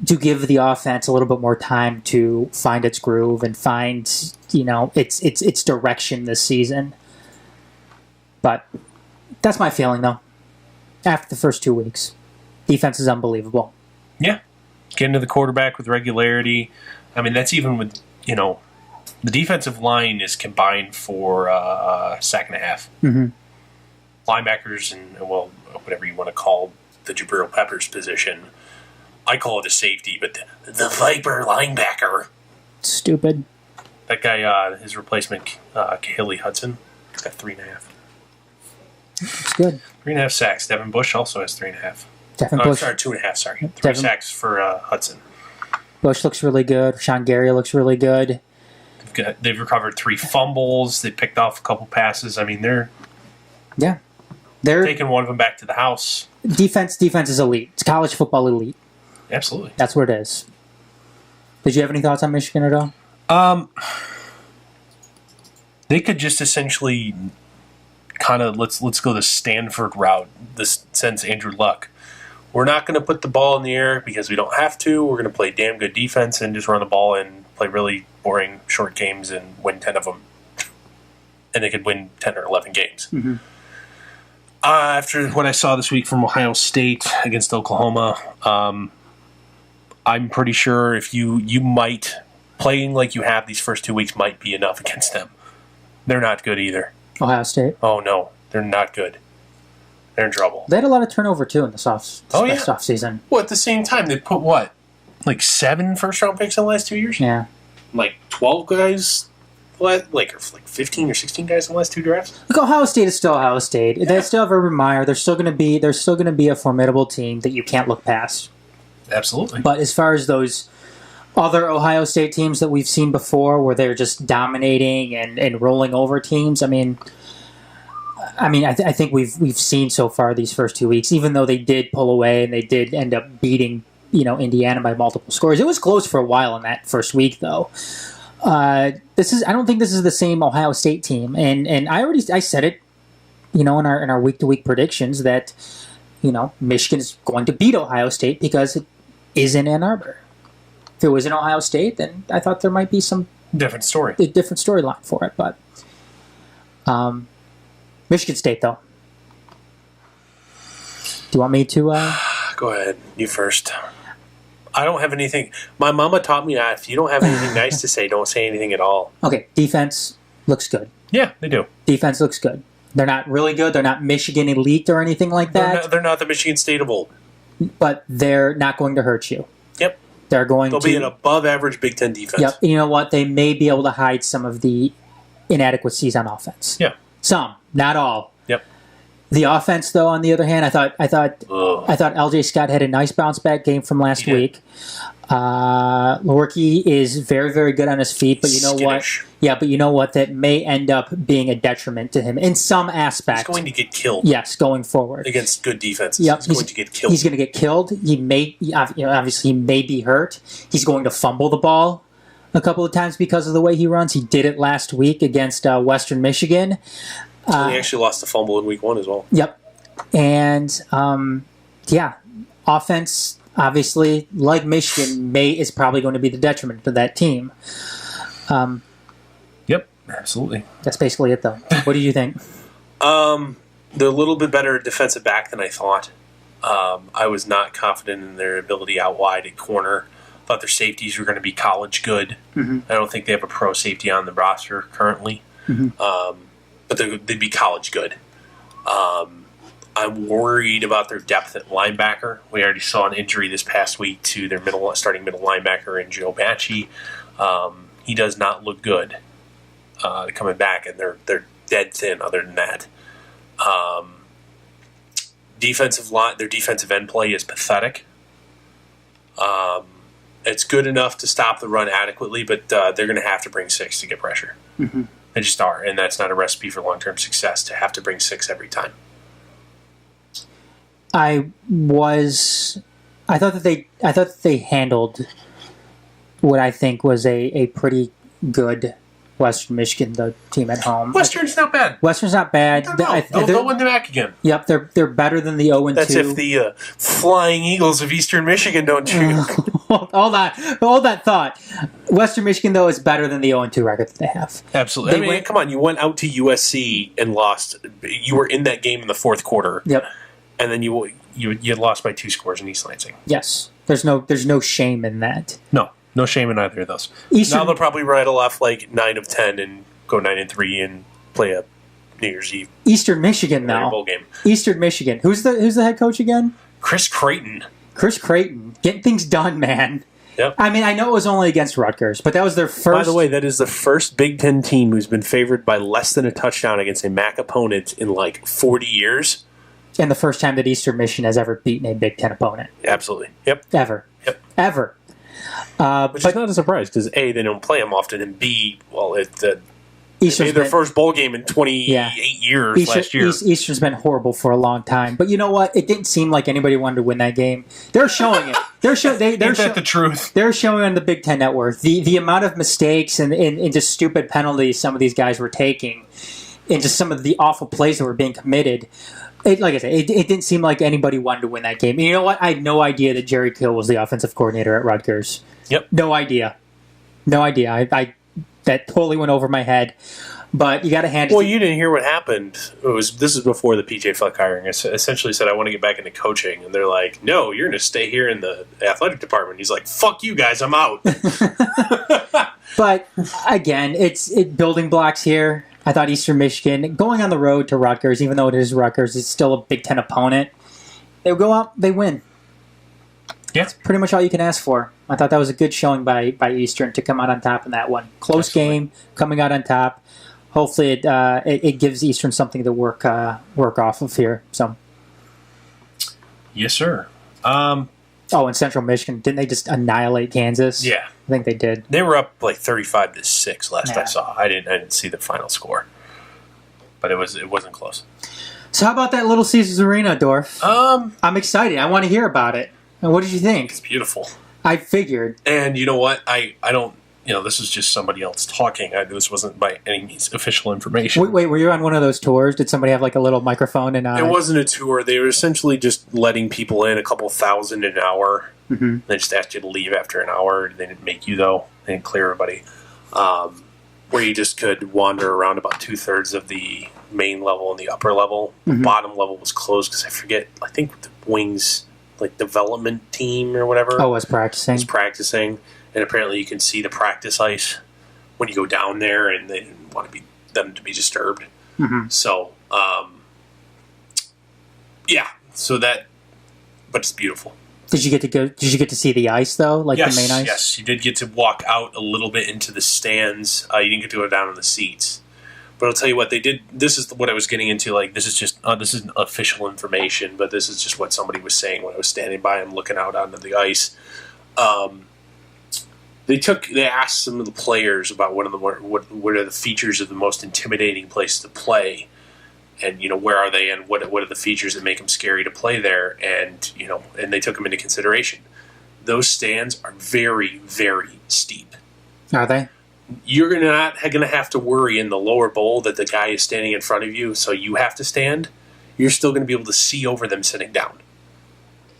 B: to give the offense a little bit more time to find its groove and find its direction this season. But that's my feeling, though. After the first 2 weeks, defense is unbelievable.
A: Yeah, getting to the quarterback with regularity. I mean, that's even with the defensive line is combined for a sack and a half.
B: Mm-hmm.
A: Linebackers and whatever you want to call the Jabril Peppers position. I call it a safety, but the Viper linebacker.
B: Stupid.
A: That guy, his replacement, Haley Hudson, he's got 3.5.
B: It's good.
A: 3.5 sacks. Devin Bush also has 3.5.
B: Devin Bush.
A: Sorry, 2.5. Sorry, 3
B: Devin,
A: sacks for Hudson.
B: Bush looks really good. Sean Gary looks really good.
A: They've recovered 3 fumbles. They picked off a couple passes. I mean, they're taking one of them back to the house.
B: Defense is elite. It's college football elite.
A: Absolutely.
B: That's what it is. Did you have any thoughts on Michigan at all?
A: They could just essentially kind of let's go the Stanford route. This sends Andrew Luck. We're not going to put the ball in the air because we don't have to. We're going to play damn good defense and just run the ball and play really boring short games and win 10 of them. And they could win 10 or 11 games.
B: Mm-hmm.
A: After what I saw this week from Ohio State against Oklahoma, I'm pretty sure if you might, playing like you have these first 2 weeks might be enough against them. They're not good either.
B: Ohio State?
A: Oh, no. They're not good. They're in trouble.
B: They had a lot of turnover, too, in this offseason.
A: Well, at the same time, they put what? Like 7 first-round picks in the last 2 years?
B: Yeah.
A: Like 12 guys? Like 15 or 16 guys in the last 2 drafts?
B: Look, Ohio State is still Ohio State. Yeah. They still have Urban Meyer. They're still going to be a formidable team that you can't look past.
A: Absolutely.
B: But as far as those other Ohio State teams that we've seen before where they're just dominating and rolling over teams, I think we've seen so far these first 2 weeks, even though they did pull away and they did end up beating, Indiana by multiple scores. It was close for a while in that first week, though. I don't think this is the same Ohio State team, and I said it, in our week to week predictions that, Michigan is going to beat Ohio State because it is in Ann Arbor. If it was in Ohio State, then I thought there might be some
A: different
B: storyline for it, but Michigan State, though. Do you want me to?
A: Go ahead. You first. I don't have anything. My mama taught me that if you don't have anything nice to say, don't say anything at all.
B: Okay. Defense looks good.
A: Yeah, they do.
B: Defense looks good. They're not really good. They're not Michigan elite or anything like that.
A: They're not the Michigan State of old.
B: But they're not going to hurt you.
A: Yep.
B: They'll
A: be an above-average Big Ten defense.
B: Yep. And you know what? They may be able to hide some of the inadequacies on offense.
A: Yeah.
B: Some, not all.
A: Yep.
B: The offense, though, on the other hand, I thought LJ Scott had a nice bounce back game from last week. Lorky is very, very good on his feet, but you know what? Yeah, but you know what? That may end up being a detriment to him in some aspect.
A: He's going to get killed.
B: Yes, going forward
A: against good defenses.
B: Yep,
A: he's going to get killed.
B: He's going to get killed. He may, obviously, he may be hurt. He's going to fumble the ball a couple of times because of the way he runs. He did it last week against Western Michigan.
A: He actually lost the fumble in week 1 as well.
B: Yep. And, offense, obviously, like Michigan, is probably going to be the detriment to that team.
A: Yep, absolutely.
B: That's basically it, though. What do you think?
A: They're a little bit better at defensive back than I thought. I was not confident in their ability out wide at corner. Thought their safeties were going to be college good. Mm-hmm. I don't think they have a pro safety on the roster currently. Mm-hmm. But they'd be college good. I'm worried about their depth at linebacker. We already saw an injury this past week to their starting middle linebacker in Joe Bacci. He does not look good coming back, and they're dead thin other than that. Their defensive end play is pathetic. It's good enough to stop the run adequately, but they're going to have to bring 6 to get pressure. Mm-hmm. They just are, and that's not a recipe for long-term success to have to bring 6 every time.
B: I thought that they handled what I think was a pretty good Western Michigan, the team at home.
A: Western's not bad.
B: Western's not bad.
A: They'll win the MAC again.
B: Yep, they're better than the 0-2.
A: That's if the Flying Eagles of Eastern Michigan don't choose.
B: Hold that thought. Western Michigan, though, is better than the 0-2 record that they have.
A: Absolutely. Come on, you went out to USC and lost. You were in that game in the fourth quarter.
B: Yep.
A: And then you lost by 2 scores in East Lansing.
B: Yes. There's no shame in that.
A: No shame in either of those. Now they'll probably rattle off like 9 of 10 and go 9-3 and play a New Year's Eve.
B: Eastern Michigan now.
A: Bowl game.
B: Eastern Michigan. Who's the head coach again?
A: Chris Creighton.
B: Chris Creighton, getting things done, man.
A: Yep.
B: I mean, I know it was only against Rutgers, but that was their first.
A: By the way, that is the first Big Ten team who's been favored by less than a touchdown against a MAC opponent in like 40 years.
B: And the first time that Eastern Michigan has ever beaten a Big Ten opponent.
A: Absolutely. Yep.
B: Ever.
A: Yep.
B: Ever.
A: Which is not a surprise because A, they don't play them often, and B, well, they made their first bowl game in 28 years last year.
B: Eastern's been horrible for a long time, but you know what? It didn't seem like anybody wanted to win that game. They're showing it. They're
A: the truth.
B: They're showing on the Big Ten Network the amount of mistakes and just stupid penalties some of these guys were taking, and just some of the awful plays that were being committed. Like I said, it didn't seem like anybody wanted to win that game. And you know what? I had no idea that Jerry Kill was the offensive coordinator at Rutgers.
A: Yep.
B: No idea. I that totally went over my head. But you got to hand it.
A: Well, you didn't hear what happened. This is before the PJ Fleck hiring. I essentially said I want to get back into coaching, and they're like, "No, you're going to stay here in the athletic department." He's like, "Fuck you guys, I'm out."
B: But again, it's building blocks here. I thought Eastern Michigan going on the road to Rutgers, even though it is Rutgers, it's still a Big Ten opponent. They go out, they win.
A: Yeah.
B: That's pretty much all you can ask for. I thought that was a good showing by Eastern to come out on top in that one. Close Absolutely. Game, coming out on top. Hopefully it gives Eastern something to work off of here. So.
A: Yes, sir.
B: In Central Michigan, didn't they just annihilate Kansas?
A: Yeah.
B: I think they did.
A: They were up like 35-6 last I saw. I didn't see the final score. But it wasn't close. So
B: how about that Little Caesars Arena, Dorf? I'm excited. I want to hear about it. And what did you think?
A: It's beautiful.
B: I figured.
A: And you know what? I don't, this is just somebody else talking. This wasn't by any means official information.
B: Wait, were you on one of those tours? Did somebody have like a little microphone? And
A: it wasn't a tour. They were essentially just letting people in, a couple thousand an hour. Mm-hmm. They just asked you to leave after an hour. They didn't make you, though. They didn't clear everybody. Where you just could wander around about 2/3 of the main level and the upper level. Mm-hmm. The bottom level was closed because I think the Wings development team or whatever.
B: Was practicing.
A: And apparently you can see the practice ice when you go down there, and they didn't want them to be disturbed. Mm-hmm. So, but it's beautiful.
B: Did you get to see the ice though,
A: yes,
B: the main ice?
A: Yes, you did get to walk out a little bit into the stands. You didn't get to go down in the seats. But I'll tell you what they did. This is what I was getting into. This is just this isn't official information, but this is just what somebody was saying when I was standing by and looking out onto the ice. They asked some of the players about what are the features of the most intimidating place to play, and where are they, and what are the features that make them scary to play there, and and they took them into consideration. Those stands are very, very steep.
B: Are they?
A: You're not going to have to worry in the lower bowl that the guy is standing in front of you, so you have to stand. You're still going to be able to see over them sitting down.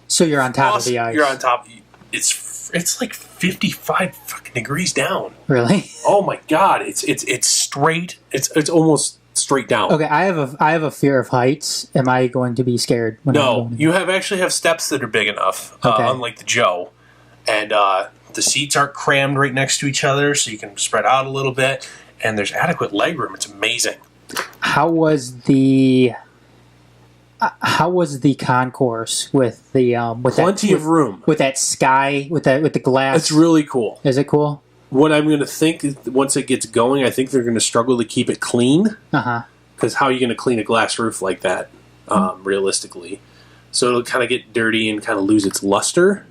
B: So you're on top of the ice.
A: You're on top. It's like 55 fucking degrees down.
B: Really?
A: Oh my god! It's straight. It's almost straight down.
B: Okay, I have a fear of heights. Am I going to be scared?
A: No, you actually have steps that are big enough, unlike the Joe, and the seats aren't crammed right next to each other, so you can spread out a little bit, and there's adequate leg room. It's amazing.
B: How was the concourse with the
A: plenty of room
B: with that sky with the glass?
A: It's really cool.
B: Is it cool?
A: What I'm going to think is once it gets going, I think they're going to struggle to keep it clean. Because how are you going to clean a glass roof like that, realistically? So it'll kind of get dirty and kind of lose its luster.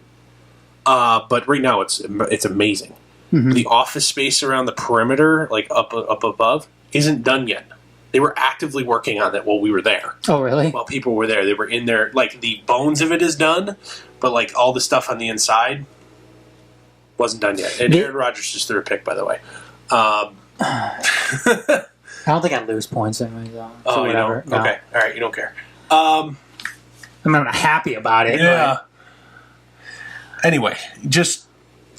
A: But right now it's amazing. Mm-hmm. The office space around the perimeter, up above, isn't done yet. They were actively working on that while we were there.
B: Oh, really?
A: While people were there. They were in there. The bones of it is done, but, all the stuff on the inside wasn't done yet. And Aaron Rodgers just threw a pick, by the way.
B: I don't think I lose points anyway, though.
A: So you don't? No. Okay. All right, you don't care. I'm
B: not happy about it.
A: Yeah. Anyway, just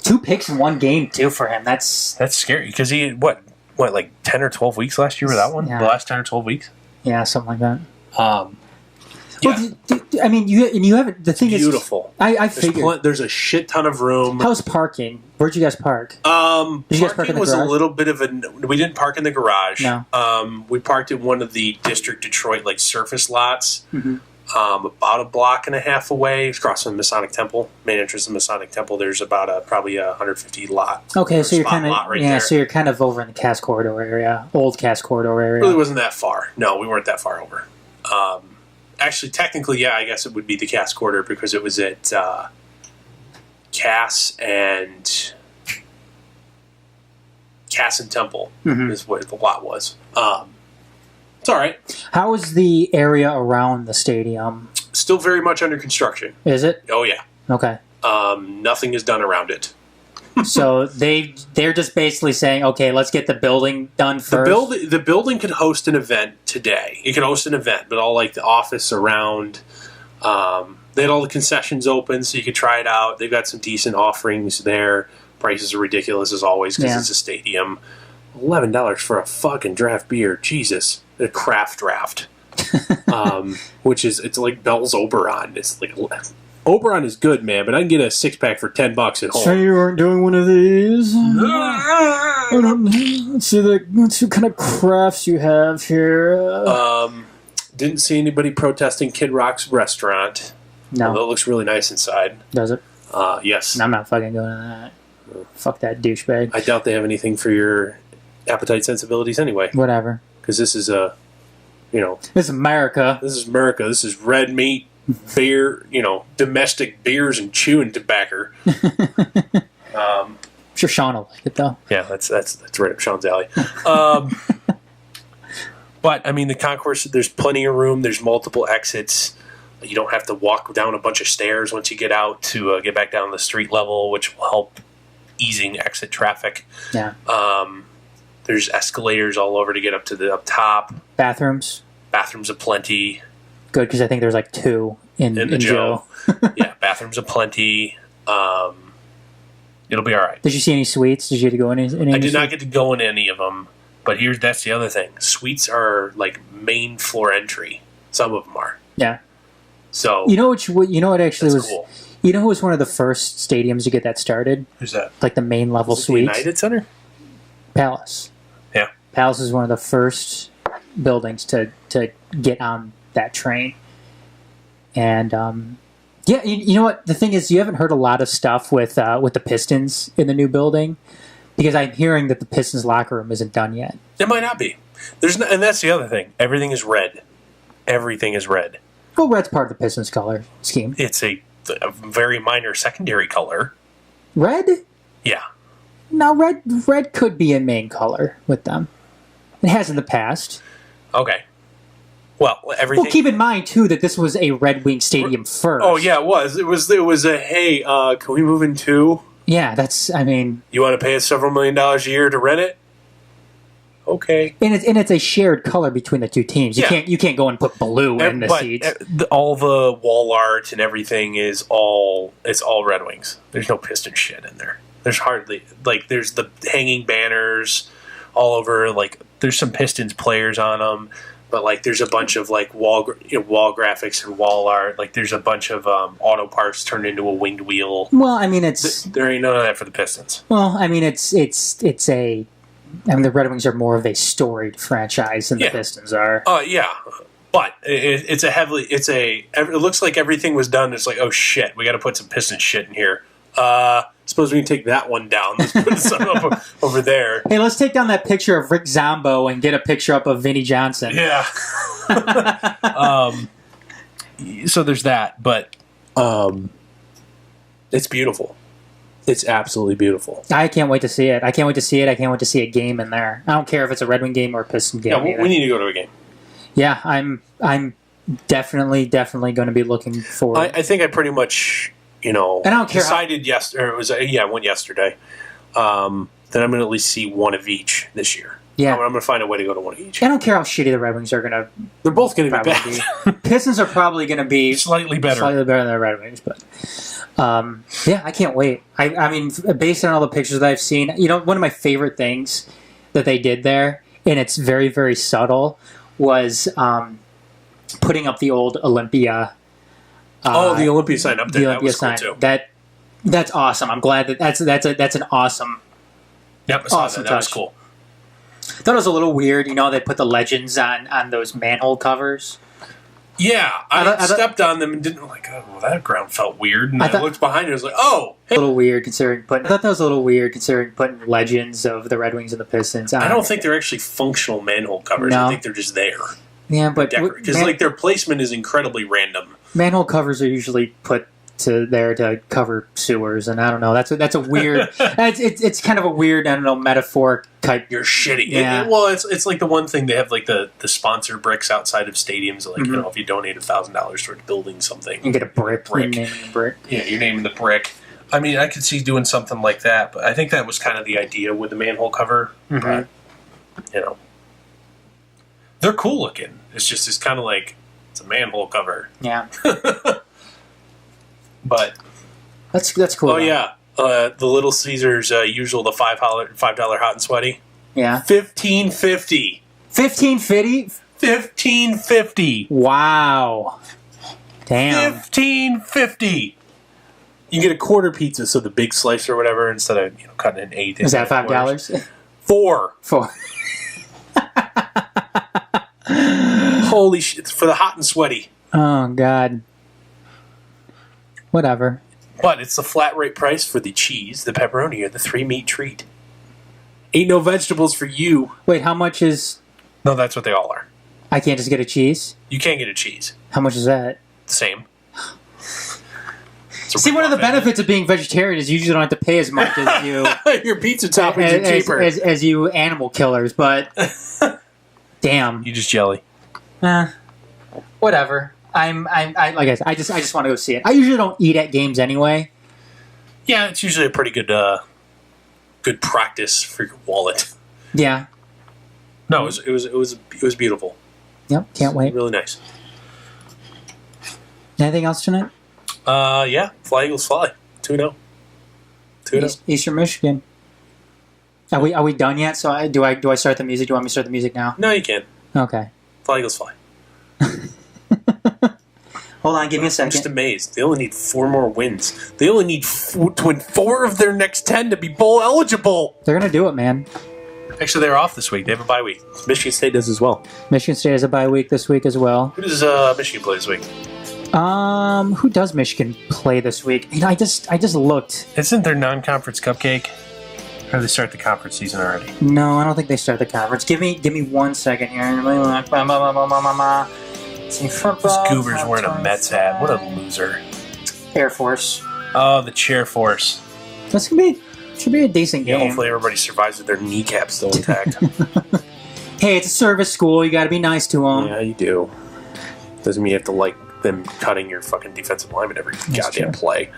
B: 2 picks in one game, too, for him. That's
A: scary, because he had, what, 10 or 12 weeks last year with that one? Yeah. The last 10 or 12 weeks?
B: Yeah, something like that.
A: Yeah.
B: Well, you haven't. The thing
A: beautiful.
B: is, I figured
A: there's a shit ton of room.
B: How's parking? Where'd you guys park?
A: Did you guys park in the garage? A little bit of we didn't park in the garage.
B: No.
A: We parked in one of the District Detroit surface lots. Mm-hmm. about a block and a half away, across from the Masonic Temple, main entrance of the Masonic Temple. There's about probably a 150 lot.
B: Okay, so you're kind of
A: there.
B: So you're kind of over in the Cass Corridor area, old Cass Corridor area.
A: Really wasn't that far. No, we weren't that far over. Actually, technically, yeah, I guess it would be the Cass Corridor because it was at Cass and Temple is what the lot was. It's all right.
B: How is the area around the stadium?
A: Still very much under construction.
B: Is it?
A: Oh, yeah.
B: Okay.
A: Nothing is done around it.
B: So they're just basically saying, okay, let's get the building done first.
A: The building could host an event today. It could host an event, but all like the office around, they had all the concessions open, so you could try it out. They've got some decent offerings there. Prices are ridiculous as always because it's a stadium. $11 for a fucking draft beer, Jesus! A craft draft, which is it's like Bell's Oberon. It's like Oberon is good, man, but I can get a 6-pack for $10 at home.
B: So you aren't doing one of these? Let's see what kind of crafts you have here.
A: Didn't see anybody protesting Kid Rock's restaurant.
B: No,
A: although it looks really nice inside.
B: Does it?
A: Yes.
B: I'm not fucking going to that. Fuck that douchebag.
A: I doubt they have anything for your appetite sensibilities anyway.
B: Whatever.
A: Because this is
B: This is America.
A: This is America. This is red meat, beer, domestic beers and chewing tobacco.
B: I'm sure Sean will like it, though.
A: Yeah, that's right up Sean's alley. But, I mean, the concourse, there's plenty of room. There's multiple exits. You don't have to walk down a bunch of stairs once you get out to get back down the street level, which will help easing exit traffic.
B: Yeah.
A: There's escalators all over to get up to the up top.
B: Bathrooms
A: aplenty.
B: Good, because I think there's like 2 in the Joe.
A: Yeah, bathrooms aplenty. It'll be all right.
B: Did you see any suites? Did you get to go in any?
A: I did not get to go in any of them, but that's the other thing. Suites are like main floor entry. Some of them are.
B: Yeah.
A: So
B: you know what actually was
A: cool.
B: You know who was one of the first stadiums to get that started?
A: Who's that?
B: Like the main level suites.
A: The United Center?
B: Palace.
A: Yeah.
B: Palace is one of the first buildings to get on that train. And you know what? The thing is, you haven't heard a lot of stuff with the Pistons in the new building because I'm hearing that the Pistons locker room isn't done yet.
A: It might not be. And that's the other thing. Everything is red. Everything is red.
B: Well, red's part of the Pistons color scheme.
A: It's a very minor secondary color.
B: Red?
A: Yeah.
B: No, red could be a main color with them. It has in the past.
A: Okay. Well, everything.
B: Well, keep in mind too that this was a Red Wing stadium first.
A: Oh yeah, it was. It was a hey. Can we move in too?
B: Yeah, that's. I mean,
A: you want to pay us several $1 million a year to rent it? Okay.
B: And it's a shared color between the two teams. You can't go and put blue in the seats.
A: All the wall art and everything it's all Red Wings. There's no Piston shit in there. There's hardly there's the hanging banners all over. Like there's some Pistons players on them, but there's a bunch of wall graphics and wall art. There's a bunch of auto parts turned into a winged wheel.
B: Well, I mean
A: there ain't none of that for the Pistons.
B: Well, I mean it's a. I mean, the Red Wings are more of a storied franchise than the Pistons are.
A: Yeah. But it looks like everything was done. It's like, oh shit, we got to put some Piston shit in here. Suppose we can take that one down. Let's put some up over there.
B: Hey, let's take down that picture of Rick Zombo and get a picture up of Vinnie Johnson.
A: Yeah. So there's that, but it's beautiful. It's absolutely beautiful.
B: I can't wait to see it. I can't wait to see a game in there. I don't care if it's a Red Wing game or a Piston game.
A: Yeah, we need to go to a game.
B: Yeah, I'm definitely going to be looking forward.
A: I think I pretty much, and I don't care decided yesterday. I went yesterday. Then I'm going to at least see one of each this year.
B: Yeah,
A: I'm going to find a way to go to one of each.
B: I don't care how shitty the Red Wings are going to.
A: They're both going to be bad.
B: Pistons are probably going to be
A: slightly better
B: than the Red Wings, but. Yeah, I can't wait. I mean, based on all the pictures that I've seen, one of my favorite things that they did there, and it's very, very subtle, was putting up the old Olympia.
A: The Olympia sign up there.
B: The Olympia sign. Cool too. That's awesome. I'm glad that's an awesome.
A: Yep, awesome. That was cool.
B: I thought it was a little weird. They put the legends on those manhole covers.
A: Yeah, I stepped on them and didn't like. Oh, well, that ground felt weird, and I looked behind it. I was like, "Oh, hey.
B: A little weird considering putting." I thought that was a little weird considering putting legends of the Red Wings and the Pistons.
A: I don't think they're actually functional manhole covers.
B: No.
A: I think they're just there.
B: Yeah, but
A: because like their placement is incredibly random.
B: Manhole covers are usually put there to cover sewers, and I don't know. That's a weird. it's kind of a weird, I don't know, metaphor type.
A: You're shitty.
B: Yeah.
A: Well, it's like the one thing they have like the sponsor bricks outside of stadiums. Like you know, if you donate $1,000 towards building something,
B: you get a brick.
A: You're
B: naming the brick.
A: Yeah, you're naming the brick. I mean, I could see doing something like that, but I think that was kind of the idea with the manhole cover. But, you know, they're cool looking. It's kind of like it's a manhole cover.
B: Yeah.
A: But
B: that's cool.
A: Oh yeah, the Little Caesars usual the $5 hot and sweaty.
B: Yeah.
A: $15.50.
B: $15.50.
A: $15.50.
B: Wow. Damn.
A: $15.50. You get a quarter pizza, so the big slice or whatever, instead of cutting an eighth.
B: Is that $5?
A: Four. Holy shit! It's for the hot and sweaty.
B: Oh God. Whatever.
A: But it's the flat rate price for the cheese, the pepperoni, or the 3-meat treat. Ain't no vegetables for you.
B: Wait, how much is...
A: No, that's what they all are.
B: I can't just get a cheese?
A: You can't get a cheese.
B: How much is that?
A: The same.
B: See, one of the benefits of being vegetarian is you usually don't have to pay as much as you...
A: Your pizza toppings are cheaper.
B: As you animal killers, but... Damn.
A: You just jelly.
B: Whatever. I like I said, I just want to go see it. I usually don't eat at games anyway.
A: Yeah, it's usually a pretty good practice for your wallet.
B: Yeah.
A: No, it was beautiful.
B: Yep, can't wait.
A: Really nice.
B: Anything else tonight?
A: Yeah, Fly Eagles Fly. 2-0. 2-0.
B: Eastern Michigan. Are we done yet? So do I start the music? Do you want me to start the music now?
A: No, you can't.
B: Okay.
A: Fly Eagles Fly.
B: Hold on, give me a second.
A: I'm just amazed. They only need 4 more wins. They only need to win 4 of their next 10 to be bowl eligible.
B: They're going to do it, man.
A: Actually, they're off this week. They have a bye week. Michigan State does as well.
B: Michigan State has a bye week this week as well.
A: Who does Michigan play this week?
B: Who does Michigan play this week? I just looked.
A: Isn't there non-conference cupcake? Or do they start the conference season already?
B: No, I don't think they start the conference. Give me 1 second here.
A: This goober's wearing a Mets hat. What a loser.
B: Air Force.
A: Oh, the Chair Force.
B: This should be a decent game.
A: Hopefully everybody survives with their kneecaps still intact.
B: Hey, it's a service school. You got to be nice to them.
A: Yeah, you do. Doesn't mean you have to like them cutting your fucking defensive lineman every goddamn play.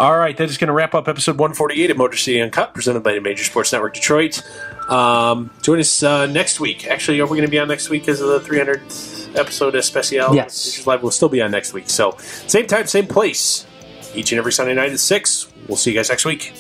A: All right, that is going to wrap up episode 148 of Motor City Uncut, presented by the Major Sports Network Detroit. Join us next week. Actually, are we going to be on next week because of the 300th episode especial?
B: Yes.
A: Live will still be on next week. So, same time, same place. Each and every Sunday night at 6. We'll see you guys next week.